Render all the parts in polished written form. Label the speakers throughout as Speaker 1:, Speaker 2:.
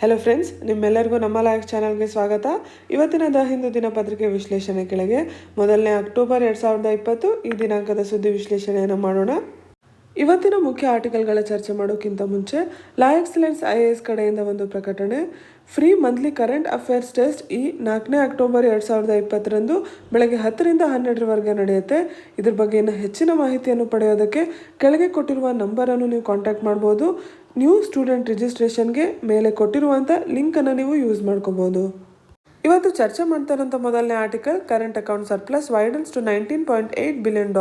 Speaker 1: Hello friends, ನಿಮ್ಮೆಲ್ಲರಿಗೂ ನಮ್ಮ live ಚಾನಲ್ಗೆ ಸ್ವಾಗತ. ಇವತ್ತಿನ ದ ಹಿಂದೂ ದಿನಪತ್ರಿಕೆ ವಿಶ್ಲೇಷಣೆ ಕೆಳಗೆ 1ನೇ ಅಕ್ಟೋಬರ್ 2020 ಈ ದಿನಾಂಕದ ಸುದ್ದಿ ವಿಶ್ಲೇಷಣೆಯನ್ನು ಮಾಡೋಣ. ಇವತ್ತಿನ ಮುಖ್ಯ ಆರ್ಟಿಕಲ್ಗಳ ಚರ್ಚೆ ಮಾಡೋಕ್ಕಿಂತ ಮುಂಚೆ ಲಾ ಎಕ್ಸಲೆನ್ಸ್ IAS ಕಡೆಯಿಂದ ಒಂದು ಪ್ರಕಟಣೆ. Free monthly current affairs test ಈ 4ನೇ ಅಕ್ಟೋಬರ್ 2020 ಬೆಳಗ್ಗೆ 10ರಿಂದ 12ರವರೆಗೆ ನಡೆಯುತ್ತೆ. ಇದ್ರ ಬಗ್ಗೆ ಇನ್ನು ಹೆಚ್ಚಿನ ಮಾಹಿತಿಯನ್ನು ಪಡೆಯೋದಕ್ಕೆ ಕೆಳಗೆ ಕೊಟ್ಟಿರುವ ನಂಬರನ್ನು ನೀವು ಕಾಂಟ್ಯಾಕ್ಟ್ ಮಾಡ್ಬೋದು. ನ್ಯೂ ಸ್ಟೂಡೆಂಟ್ ರಿಜಿಸ್ಟ್ರೇಷನ್ಗೆ ಮೇಲೆ ಕೊಟ್ಟಿರುವಂಥ ಲಿಂಕನ್ನು ನೀವು ಯೂಸ್ ಮಾಡ್ಕೋಬೋದು. ಇವತ್ತು ಚರ್ಚೆ ಮಾಡ್ತಾ ಇರೋಂಥ ಮೊದಲನೇ article, current account surplus widens to $19.8 billion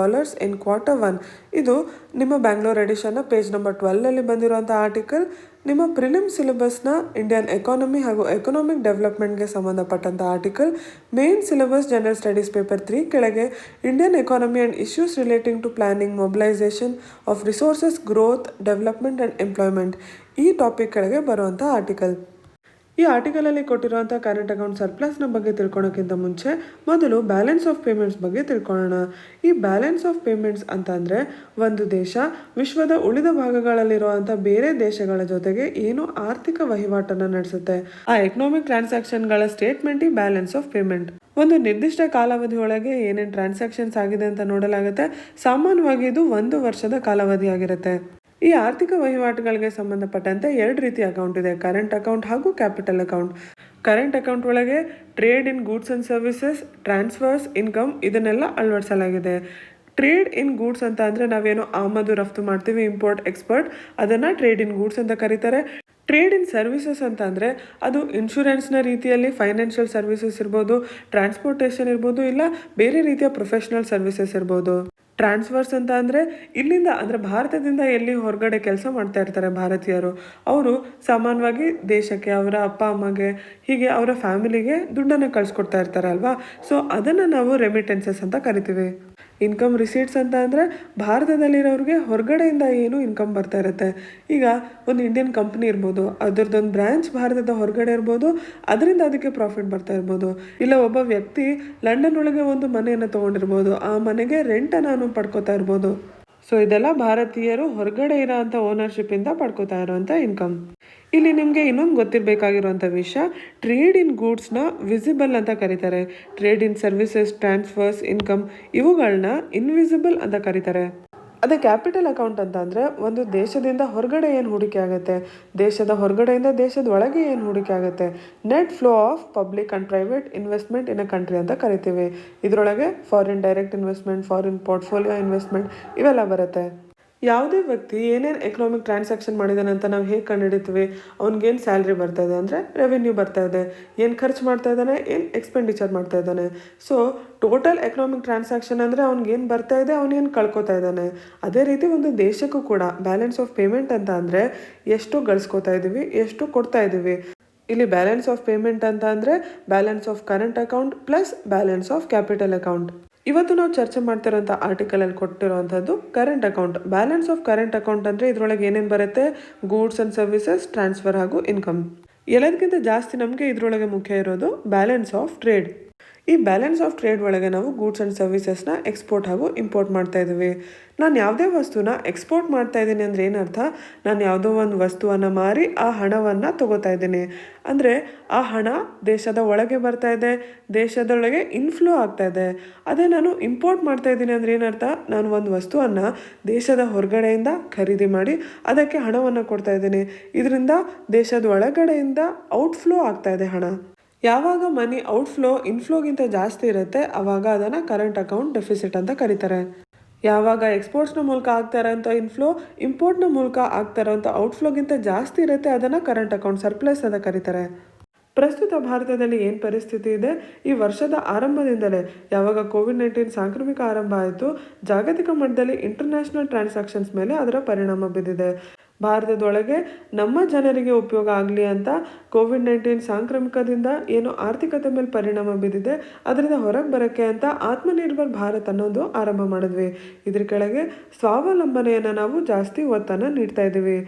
Speaker 1: in Q1. ಇದು ನಿಮ್ಮ ಬ್ಯಾಂಗ್ಳೂರ್ ಎಡಿಷನ್ನ ಪೇಜ್ ನಂಬರ್ 12 ಬಂದಿರುವಂಥ ಆರ್ಟಿಕಲ್. ನಿಮ್ಮ ಪ್ರಿಲಿಮ್ ಸಿಲೆಬಸ್ನ ಇಂಡಿಯನ್ ಎಕಾನಮಿ ಹಾಗೂ ಎಕನಾಮಿಕ್ ಡೆವಲಪ್ಮೆಂಟ್ಗೆ ಸಂಬಂಧಪಟ್ಟಂಥ article. Main syllabus general studies paper 3 ಕೆಳಗೆ Indian economy and issues relating to planning, mobilisation of resources, growth, development and employment ಈ ಟಾಪಿಕ್ ಕೆಳಗೆ ಬರುವಂಥ ಆರ್ಟಿಕಲ್. ಈ ಆರ್ಟಿಕಲಲ್ಲಿ ಕೊಟ್ಟಿರುವಂಥ ಕರೆಂಟ್ ಅಕೌಂಟ್ ಸರ್ಪ್ಲಸ್ನ ಬಗ್ಗೆ ತಿಳ್ಕೊಳೋಕ್ಕಿಂತ ಮುಂಚೆ ಮೊದಲು ಬ್ಯಾಲೆನ್ಸ್ ಆಫ್ ಪೇಮೆಂಟ್ಸ್ ಬಗ್ಗೆ ತಿಳ್ಕೊಳ್ಳೋಣ. ಈ ಬ್ಯಾಲೆನ್ಸ್ ಆಫ್ ಪೇಮೆಂಟ್ಸ್ ಅಂತಂದರೆ ಒಂದು ದೇಶ ವಿಶ್ವದ ಉಳಿದ ಭಾಗಗಳಲ್ಲಿರುವಂಥ ಬೇರೆ ದೇಶಗಳ ಜೊತೆಗೆ ಏನು ಆರ್ಥಿಕ ವಹಿವಾಟನ್ನು ನಡೆಸುತ್ತೆ, ಆ ಎಕನಾಮಿಕ್ ಟ್ರಾನ್ಸಾಕ್ಷನ್ಗಳ ಸ್ಟೇಟ್ಮೆಂಟ್ ಈ ಬ್ಯಾಲೆನ್ಸ್ ಆಫ್ ಪೇಮೆಂಟ್. ಒಂದು ನಿರ್ದಿಷ್ಟ ಕಾಲಾವಧಿ ಒಳಗೆ ಏನೇನು ಟ್ರಾನ್ಸಾಕ್ಷನ್ಸ್ ಆಗಿದೆ ಅಂತ ನೋಡಲಾಗುತ್ತೆ. ಸಾಮಾನ್ಯವಾಗಿ ಇದು 1 ವರ್ಷದ ಕಾಲಾವಧಿ ಆಗಿರುತ್ತೆ. ಈ ಆರ್ಥಿಕ ವಹಿವಾಟುಗಳಿಗೆ ಸಂಬಂಧಪಟ್ಟಂತೆ 2 ರೀತಿಯ ಅಕೌಂಟ್ ಇದೆ, ಕರೆಂಟ್ ಅಕೌಂಟ್ ಹಾಗೂ ಕ್ಯಾಪಿಟಲ್ ಅಕೌಂಟ್. ಕರೆಂಟ್ ಅಕೌಂಟ್ ಒಳಗೆ trade in goods and services, transfers, income ಇದನ್ನೆಲ್ಲ ಅಳವಡಿಸಲಾಗಿದೆ. ಟ್ರೇಡ್ ಇನ್ ಗೂಡ್ಸ್ ಅಂತ ಅಂದರೆ ನಾವೇನು ಆಮದು ರಫ್ತು ಮಾಡ್ತೀವಿ, ಇಂಪೋರ್ಟ್ ಎಕ್ಸ್ಪೋರ್ಟ್, ಅದನ್ನು ಟ್ರೇಡ್ ಇನ್ ಗೂಡ್ಸ್ ಅಂತ ಕರೀತಾರೆ. ಟ್ರೇಡ್ ಇನ್ ಸರ್ವಿಸಸ್ ಅಂತ ಅಂದರೆ ಅದು ಇನ್ಶೂರೆನ್ಸ್ನ ರೀತಿಯಲ್ಲಿ ಫೈನಾನ್ಷಿಯಲ್ ಸರ್ವಿಸಸ್ ಇರ್ಬೋದು, ಟ್ರಾನ್ಸ್ಪೋರ್ಟೇಷನ್ ಇರ್ಬೋದು, ಇಲ್ಲ ಬೇರೆ ರೀತಿಯ ಪ್ರೊಫೆಷ್ನಲ್ ಸರ್ವಿಸಸ್ ಇರ್ಬೋದು. ಟ್ರಾನ್ಸ್ಫರ್ಸ್ ಅಂತ ಅಂದರೆ ಇಲ್ಲಿಂದ ಅಂದರೆ ಭಾರತದಿಂದ ಎಲ್ಲಿ ಹೊರಗಡೆ ಕೆಲಸ ಮಾಡ್ತಾ ಇರ್ತಾರೆ ಭಾರತೀಯರು, ಅವರು ಸಾಮಾನ್ಯವಾಗಿ ದೇಶಕ್ಕೆ, ಅವರ ಅಪ್ಪ ಅಮ್ಮಗೆ, ಹೀಗೆ ಅವರ ಫ್ಯಾಮಿಲಿಗೆ ದುಡ್ಡನ್ನು ಕಳಿಸ್ಕೊಡ್ತಾ ಇರ್ತಾರೆ ಅಲ್ವಾ. ಸೊ ಅದನ್ನು ನಾವು ರೆಮಿಟೆನ್ಸಸ್ ಅಂತ ಕರಿತೀವಿ. ಇನ್ಕಮ್ ರಿಸೀಟ್ಸ್ ಅಂತ ಅಂದರೆ ಭಾರತದಲ್ಲಿರೋರಿಗೆ ಹೊರಗಡೆಯಿಂದ ಏನು ಇನ್ಕಮ್ ಬರ್ತಾ ಇರುತ್ತೆ. ಈಗ ಒಂದು ಇಂಡಿಯನ್ ಕಂಪ್ನಿ ಇರ್ಬೋದು, ಅದರದ್ದೊಂದು ಬ್ರ್ಯಾಂಚ್ ಭಾರತದ ಹೊರಗಡೆ ಇರ್ಬೋದು, ಅದರಿಂದ ಅದಕ್ಕೆ ಪ್ರಾಫಿಟ್ ಬರ್ತಾ ಇರ್ಬೋದು. ಇಲ್ಲ ಒಬ್ಬ ವ್ಯಕ್ತಿ ಲಂಡನ್ ಒಳಗೆ ಒಂದು ಮನೆಯನ್ನು ತೊಗೊಂಡಿರ್ಬೋದು, ಆ ಮನೆಗೆ ರೆಂಟನ್ನು ಪಡ್ಕೋತಾ ಇರ್ಬೋದು. ಸೊ ಇದೆಲ್ಲ ಭಾರತೀಯರು ಹೊರಗಡೆ ಇರೋಂಥ ಓನರ್ಶಿಪ್ಪಿಂದ ಪಡ್ಕೋತಾ ಇರೋವಂಥ ಇನ್ಕಮ್. ಇಲ್ಲಿ ನಿಮಗೆ ಇನ್ನೊಂದು ಗೊತ್ತಿರಬೇಕಾಗಿರುವಂಥ ವಿಷಯ, ಟ್ರೇಡ್ ಇನ್ ಗೂಡ್ಸ್ನ ವಿಸಿಬಲ್ ಅಂತ ಕರೀತಾರೆ. Trade in services, transfers, income ಇವುಗಳನ್ನ ಇನ್ವಿಸಿಬಲ್ ಅಂತ ಕರೀತಾರೆ. ಅದೇ ಕ್ಯಾಪಿಟಲ್ ಅಕೌಂಟ್ ಅಂತ ಅಂದರೆ ಒಂದು ದೇಶದಿಂದ ಹೊರಗಡೆ ಏನು ಹೂಡಿಕೆ ಆಗುತ್ತೆ, ದೇಶದ ಹೊರಗಡೆಯಿಂದ ದೇಶದ ಒಳಗೆ ಏನು ಹೂಡಿಕೆ ಆಗುತ್ತೆ, net flow of public and private investment in a country ಅಂತ ಕರಿತೀವಿ. ಇದರೊಳಗೆ foreign direct investment, foreign portfolio investment ಇವೆಲ್ಲ ಬರುತ್ತೆ. ಯಾವುದೇ ವ್ಯಕ್ತಿ ಏನೇನು ಎಕನಾಮಿಕ್ ಟ್ರಾನ್ಸಾಕ್ಷನ್ ಮಾಡಿದಾನೆ ಅಂತ ನಾವು ಹೇಗೆ ಕಂಡುಹಿಡಿತೀವಿ, ಅವ್ನಿಗೇನು ಸ್ಯಾಲ್ರಿ ಬರ್ತಾ ಇದೆ ಅಂದರೆ ರೆವಿನ್ಯೂ ಬರ್ತಾ ಇದೆ, ಏನು ಖರ್ಚು ಮಾಡ್ತಾ ಇದ್ದಾನೆ, ಏನು ಎಕ್ಸ್ಪೆಂಡಿಚರ್ ಮಾಡ್ತಾ ಇದ್ದಾನೆ. ಸೊ ಟೋಟಲ್ ಎಕನಾಮಿಕ್ ಟ್ರಾನ್ಸಾಕ್ಷನ್ ಅಂದರೆ ಅವ್ನಿಗೇನು ಬರ್ತಾ ಇದೆ, ಅವನೇನು ಕಳ್ಕೊತಾ ಇದ್ದಾನೆ. ಅದೇ ರೀತಿ ಒಂದು ದೇಶಕ್ಕೂ ಕೂಡ ಬ್ಯಾಲೆನ್ಸ್ ಆಫ್ ಪೇಮೆಂಟ್ ಅಂತ ಅಂದರೆ ಎಷ್ಟು ಗಳಿಸ್ಕೊತಾ ಇದ್ದೀವಿ, ಎಷ್ಟು ಕೊಡ್ತಾ ಇದ್ದೀವಿ. ಇಲ್ಲಿ ಬ್ಯಾಲೆನ್ಸ್ ಆಫ್ ಪೇಮೆಂಟ್ ಅಂತ ಅಂದರೆ balance of current account plus balance of capital account. ಇವತ್ತು ನಾವು ಚರ್ಚೆ ಮಾಡ್ತಿರೋಂಥ ಆರ್ಟಿಕಲಲ್ಲಿ ಕೊಟ್ಟಿರೋವಂಥದ್ದು current account. Balance of current account ಅಂದರೆ ಇದರೊಳಗೆ ಏನೇನು ಬರುತ್ತೆ, ಗೂಡ್ಸ್ ಆ್ಯಂಡ್ ಸರ್ವಿಸಸ್, ಟ್ರಾನ್ಸ್ಫರ್ ಹಾಗೂ ಇನ್ಕಮ್. ಎಲ್ಲದಕ್ಕಿಂತ ಜಾಸ್ತಿ ನಮಗೆ ಇದರೊಳಗೆ ಮುಖ್ಯ ಇರೋದು ಬ್ಯಾಲೆನ್ಸ್ ಆಫ್ ಟ್ರೇಡ್. ಈ ಬ್ಯಾಲೆನ್ಸ್ ಆಫ್ ಟ್ರೇಡ್ ಒಳಗೆ ನಾವು ಗೂಡ್ಸ್ ಆ್ಯಂಡ್ ಸರ್ವಿಸಸ್ನ ಎಕ್ಸ್ಪೋರ್ಟ್ ಹಾಗೂ ಇಂಪೋರ್ಟ್ ಮಾಡ್ತಾ ಇದ್ದೀವಿ. ನಾನು ಯಾವುದೇ ವಸ್ತುನ ಎಕ್ಸ್ಪೋರ್ಟ್ ಮಾಡ್ತಾ ಇದ್ದೀನಿ ಅಂದರೆ ಏನರ್ಥ, ನಾನು ಯಾವುದೋ ಒಂದು ವಸ್ತುವನ್ನು ಮಾರಿ ಆ ಹಣವನ್ನು ತೊಗೋತಾ ಇದ್ದೀನಿ. ಅಂದರೆ ಆ ಹಣ ದೇಶದ ಒಳಗೆ ಬರ್ತಾ ಇದೆ, ದೇಶದೊಳಗೆ ಇನ್ಫ್ಲೋ ಆಗ್ತಾ ಇದೆ. ಅದೇ ನಾನು ಇಂಪೋರ್ಟ್ ಮಾಡ್ತಾ ಇದ್ದೀನಿ ಅಂದರೆ ಏನರ್ಥ, ನಾನು ಒಂದು ವಸ್ತುವನ್ನು ದೇಶದ ಹೊರಗಡೆಯಿಂದ ಖರೀದಿ ಮಾಡಿ ಅದಕ್ಕೆ ಹಣವನ್ನು ಕೊಡ್ತಾ ಇದ್ದೀನಿ. ಇದರಿಂದ ದೇಶದ ಒಳಗಡೆಯಿಂದ ಔಟ್ಫ್ಲೋ ಆಗ್ತಾ ಇದೆ ಹಣ. ಯಾವಾಗ ಮನಿ ಔಟ್ಫ್ಲೋ ಇನ್ಫ್ಲೋಗಿಂತ ಜಾಸ್ತಿ ಇರುತ್ತೆ ಆವಾಗ ಅದನ್ನು ಕರೆಂಟ್ ಅಕೌಂಟ್ ಡೆಫಿಸಿಟ್ ಅಂತ ಕರೀತಾರೆ. ಯಾವಾಗ ಎಕ್ಸ್ಪೋರ್ಟ್ಸ್ನ ಮೂಲಕ ಆಗ್ತಾ ಇರೋಂಥ ಇನ್ಫ್ಲೋ ಇಂಪೋರ್ಟ್ನ ಮೂಲಕ ಆಗ್ತಾ ಇರೋಂಥ ಔಟ್ಫ್ಲೋಗಿಂತ ಜಾಸ್ತಿ ಇರುತ್ತೆ, ಅದನ್ನು ಕರೆಂಟ್ ಅಕೌಂಟ್ ಸರ್ಪ್ಲಸ್ ಅಂತ ಕರೀತಾರೆ. ಪ್ರಸ್ತುತ ಭಾರತದಲ್ಲಿ ಏನು ಪರಿಸ್ಥಿತಿ ಇದೆ, ಈ ವರ್ಷದ ಆರಂಭದಿಂದಲೇ ಯಾವಾಗ COVID-19 ಸಾಂಕ್ರಾಮಿಕ ಆರಂಭ ಆಯಿತು, ಜಾಗತಿಕ ಮಟ್ಟದಲ್ಲಿ ಇಂಟರ್ನ್ಯಾಷನಲ್ ಟ್ರಾನ್ಸಾಕ್ಷನ್ಸ್ ಮೇಲೆ ಅದರ ಪರಿಣಾಮ ಬಿದ್ದಿದೆ. ಭಾರತದೊಳಗೆ ನಮ್ಮ ಜನರಿಗೆ ಉಪಯೋಗ ಆಗಲಿ ಅಂತ COVID-19 ಸಾಂಕ್ರಾಮಿಕದಿಂದ ಏನು ಆರ್ಥಿಕತೆ ಮೇಲೆ ಪರಿಣಾಮ ಬಿದ್ದಿದೆ ಅದರಿಂದ ಹೊರಗೆ ಬರೋಕ್ಕೆ ಅಂತ ಆತ್ಮನಿರ್ಭರ್ ಭಾರತ್ ಅನ್ನೋದು ಆರಂಭ ಮಾಡಿದ್ವಿ. ಇದ್ರ ಕೆಳಗೆ ಸ್ವಾವಲಂಬನೆಯನ್ನು ನಾವು ಜಾಸ್ತಿ ಒತ್ತನ್ನು ನೀಡ್ತಾ ಇದ್ದೀವಿ.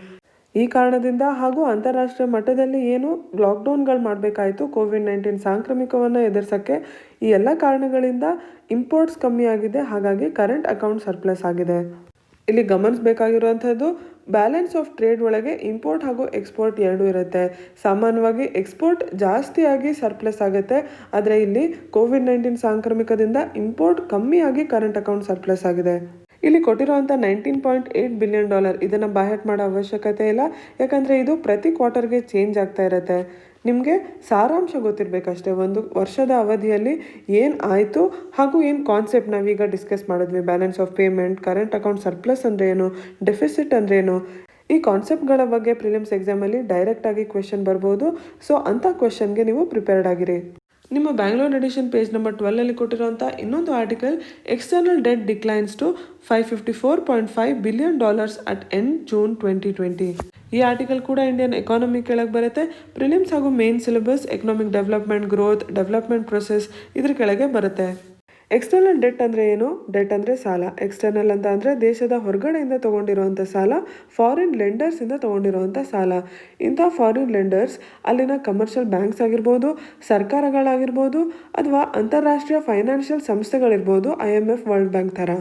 Speaker 1: ಈ ಕಾರಣದಿಂದ ಹಾಗೂ ಅಂತಾರಾಷ್ಟ್ರೀಯ ಮಟ್ಟದಲ್ಲಿ ಏನು ಲಾಕ್ಡೌನ್ಗಳು ಮಾಡಬೇಕಾಯಿತು COVID-19 ಸಾಂಕ್ರಾಮಿಕವನ್ನು ಎದುರಿಸೋಕ್ಕೆ, ಈ ಎಲ್ಲ ಕಾರಣಗಳಿಂದ ಇಂಪೋರ್ಟ್ಸ್ ಕಮ್ಮಿ ಆಗಿದೆ. ಹಾಗಾಗಿ ಕರೆಂಟ್ ಅಕೌಂಟ್ ಸರ್ಪ್ಲಸ್ ಆಗಿದೆ. ಇಲ್ಲಿ ಗಮನಿಸಬೇಕಾಗಿರುವಂಥದ್ದು ಬ್ಯಾಲೆನ್ಸ್ ಆಫ್ ಟ್ರೇಡ್ ಒಳಗೆ ಇಂಪೋರ್ಟ್ ಹಾಗೂ ಎಕ್ಸ್ಪೋರ್ಟ್ ಎರಡೂ ಇರುತ್ತೆ. ಸಾಮಾನ್ಯವಾಗಿ ಎಕ್ಸ್ಪೋರ್ಟ್ ಜಾಸ್ತಿಯಾಗಿ ಸರ್ಪ್ಲಸ್ ಆಗುತ್ತೆ, ಆದರೆ ಇಲ್ಲಿ COVID-19 ಸಾಂಕ್ರಾಮಿಕದಿಂದ ಇಂಪೋರ್ಟ್ ಕಮ್ಮಿಯಾಗಿ ಕರೆಂಟ್ ಅಕೌಂಟ್ ಸರ್ಪ್ಲಸ್ ಆಗಿದೆ. ಇಲ್ಲಿ ಕೊಟ್ಟಿರುವಂಥ $19.8 ಬಿಲಿಯನ್ ಇದನ್ನು ಬಾಯ್ಹಾಟ್ ಮಾಡೋ ಅವಶ್ಯಕತೆ ಇಲ್ಲ, ಯಾಕಂದರೆ ಇದು ಪ್ರತಿ ಕ್ವಾರ್ಟರ್ಗೆ ಚೇಂಜ್ ಆಗ್ತಾ ಇರುತ್ತೆ. ನಿಮಗೆ ಸಾರಾಂಶ ಗೊತ್ತಿರಬೇಕಷ್ಟೇ, ಒಂದು ವರ್ಷದ ಅವಧಿಯಲ್ಲಿ ಏನು ಆಯಿತು ಹಾಗೂ ಏನು ಕಾನ್ಸೆಪ್ಟ್ ನಾವೀಗ ಡಿಸ್ಕಸ್ ಮಾಡಿದ್ವಿ. Balance of payment, current account surplus ಅಂದರೆ ಏನು, ಡೆಫಿಸಿಟ್ ಅಂದರೆ ಏನು, ಈ ಕಾನ್ಸೆಪ್ಟ್ಗಳ ಬಗ್ಗೆ ಪ್ರಿಲಿಮ್ಸ್ ಎಕ್ಸಾಮಲ್ಲಿ ಡೈರೆಕ್ಟಾಗಿ ಕ್ವೆಶನ್ ಬರ್ಬೋದು. ಸೊ ಅಂಥ ಕ್ವೆಶನ್ಗೆ ನೀವು ಪ್ರಿಪೇರ್ಡ್ ಆಗಿರಿ. ನಿಮ್ಮ ಬ್ಯಾಂಗ್ಳೂರ್ ಎಡಿಷನ್ ಪೇಜ್ ನಂಬರ್ 12 ಕೊಟ್ಟಿರುವಂಥ ಇನ್ನೊಂದು article, external debt declines to $554.5 billion at end June 2020. ಈ ಆರ್ಟಿಕಲ್ ಕೂಡ ಇಂಡಿಯನ್ ಎಕಾನಮಿ ಕೆಳಗೆ ಬರುತ್ತೆ. ಪ್ರಿಲಿಮ್ಸ್ ಹಾಗೂ main syllabus economic development, growth, development process ಇದ್ರ ಕೆಳಗೆ ಬರುತ್ತೆ. ಎಕ್ಸ್ಟರ್ನಲ್ ಡೆಟ್ ಅಂದರೆ ಏನು? ಡೆಟ್ ಅಂದರೆ ಸಾಲ. ಎಕ್ಸ್ಟರ್ನಲ್ ಅಂತ ಅಂದರೆ ದೇಶದ ಹೊರಗಡೆಯಿಂದ ತೊಗೊಂಡಿರುವಂಥ ಸಾಲ, ಫಾರಿನ್ ಲೆಂಡರ್ಸಿಂದ ತೊಗೊಂಡಿರುವಂಥ ಸಾಲ. ಇಂಥ ಫಾರಿನ್ ಲೆಂಡರ್ಸ್ ಅಲ್ಲಿನ ಕಮರ್ಷಿಯಲ್ ಬ್ಯಾಂಕ್ಸ್ ಆಗಿರ್ಬೋದು, ಸರ್ಕಾರಗಳಾಗಿರ್ಬೋದು, ಅಥವಾ ಅಂತಾರಾಷ್ಟ್ರೀಯ ಫೈನಾನ್ಷಿಯಲ್ ಸಂಸ್ಥೆಗಳಿರ್ಬೋದು, IMF, ವರ್ಲ್ಡ್ ಬ್ಯಾಂಕ್ ಥರ.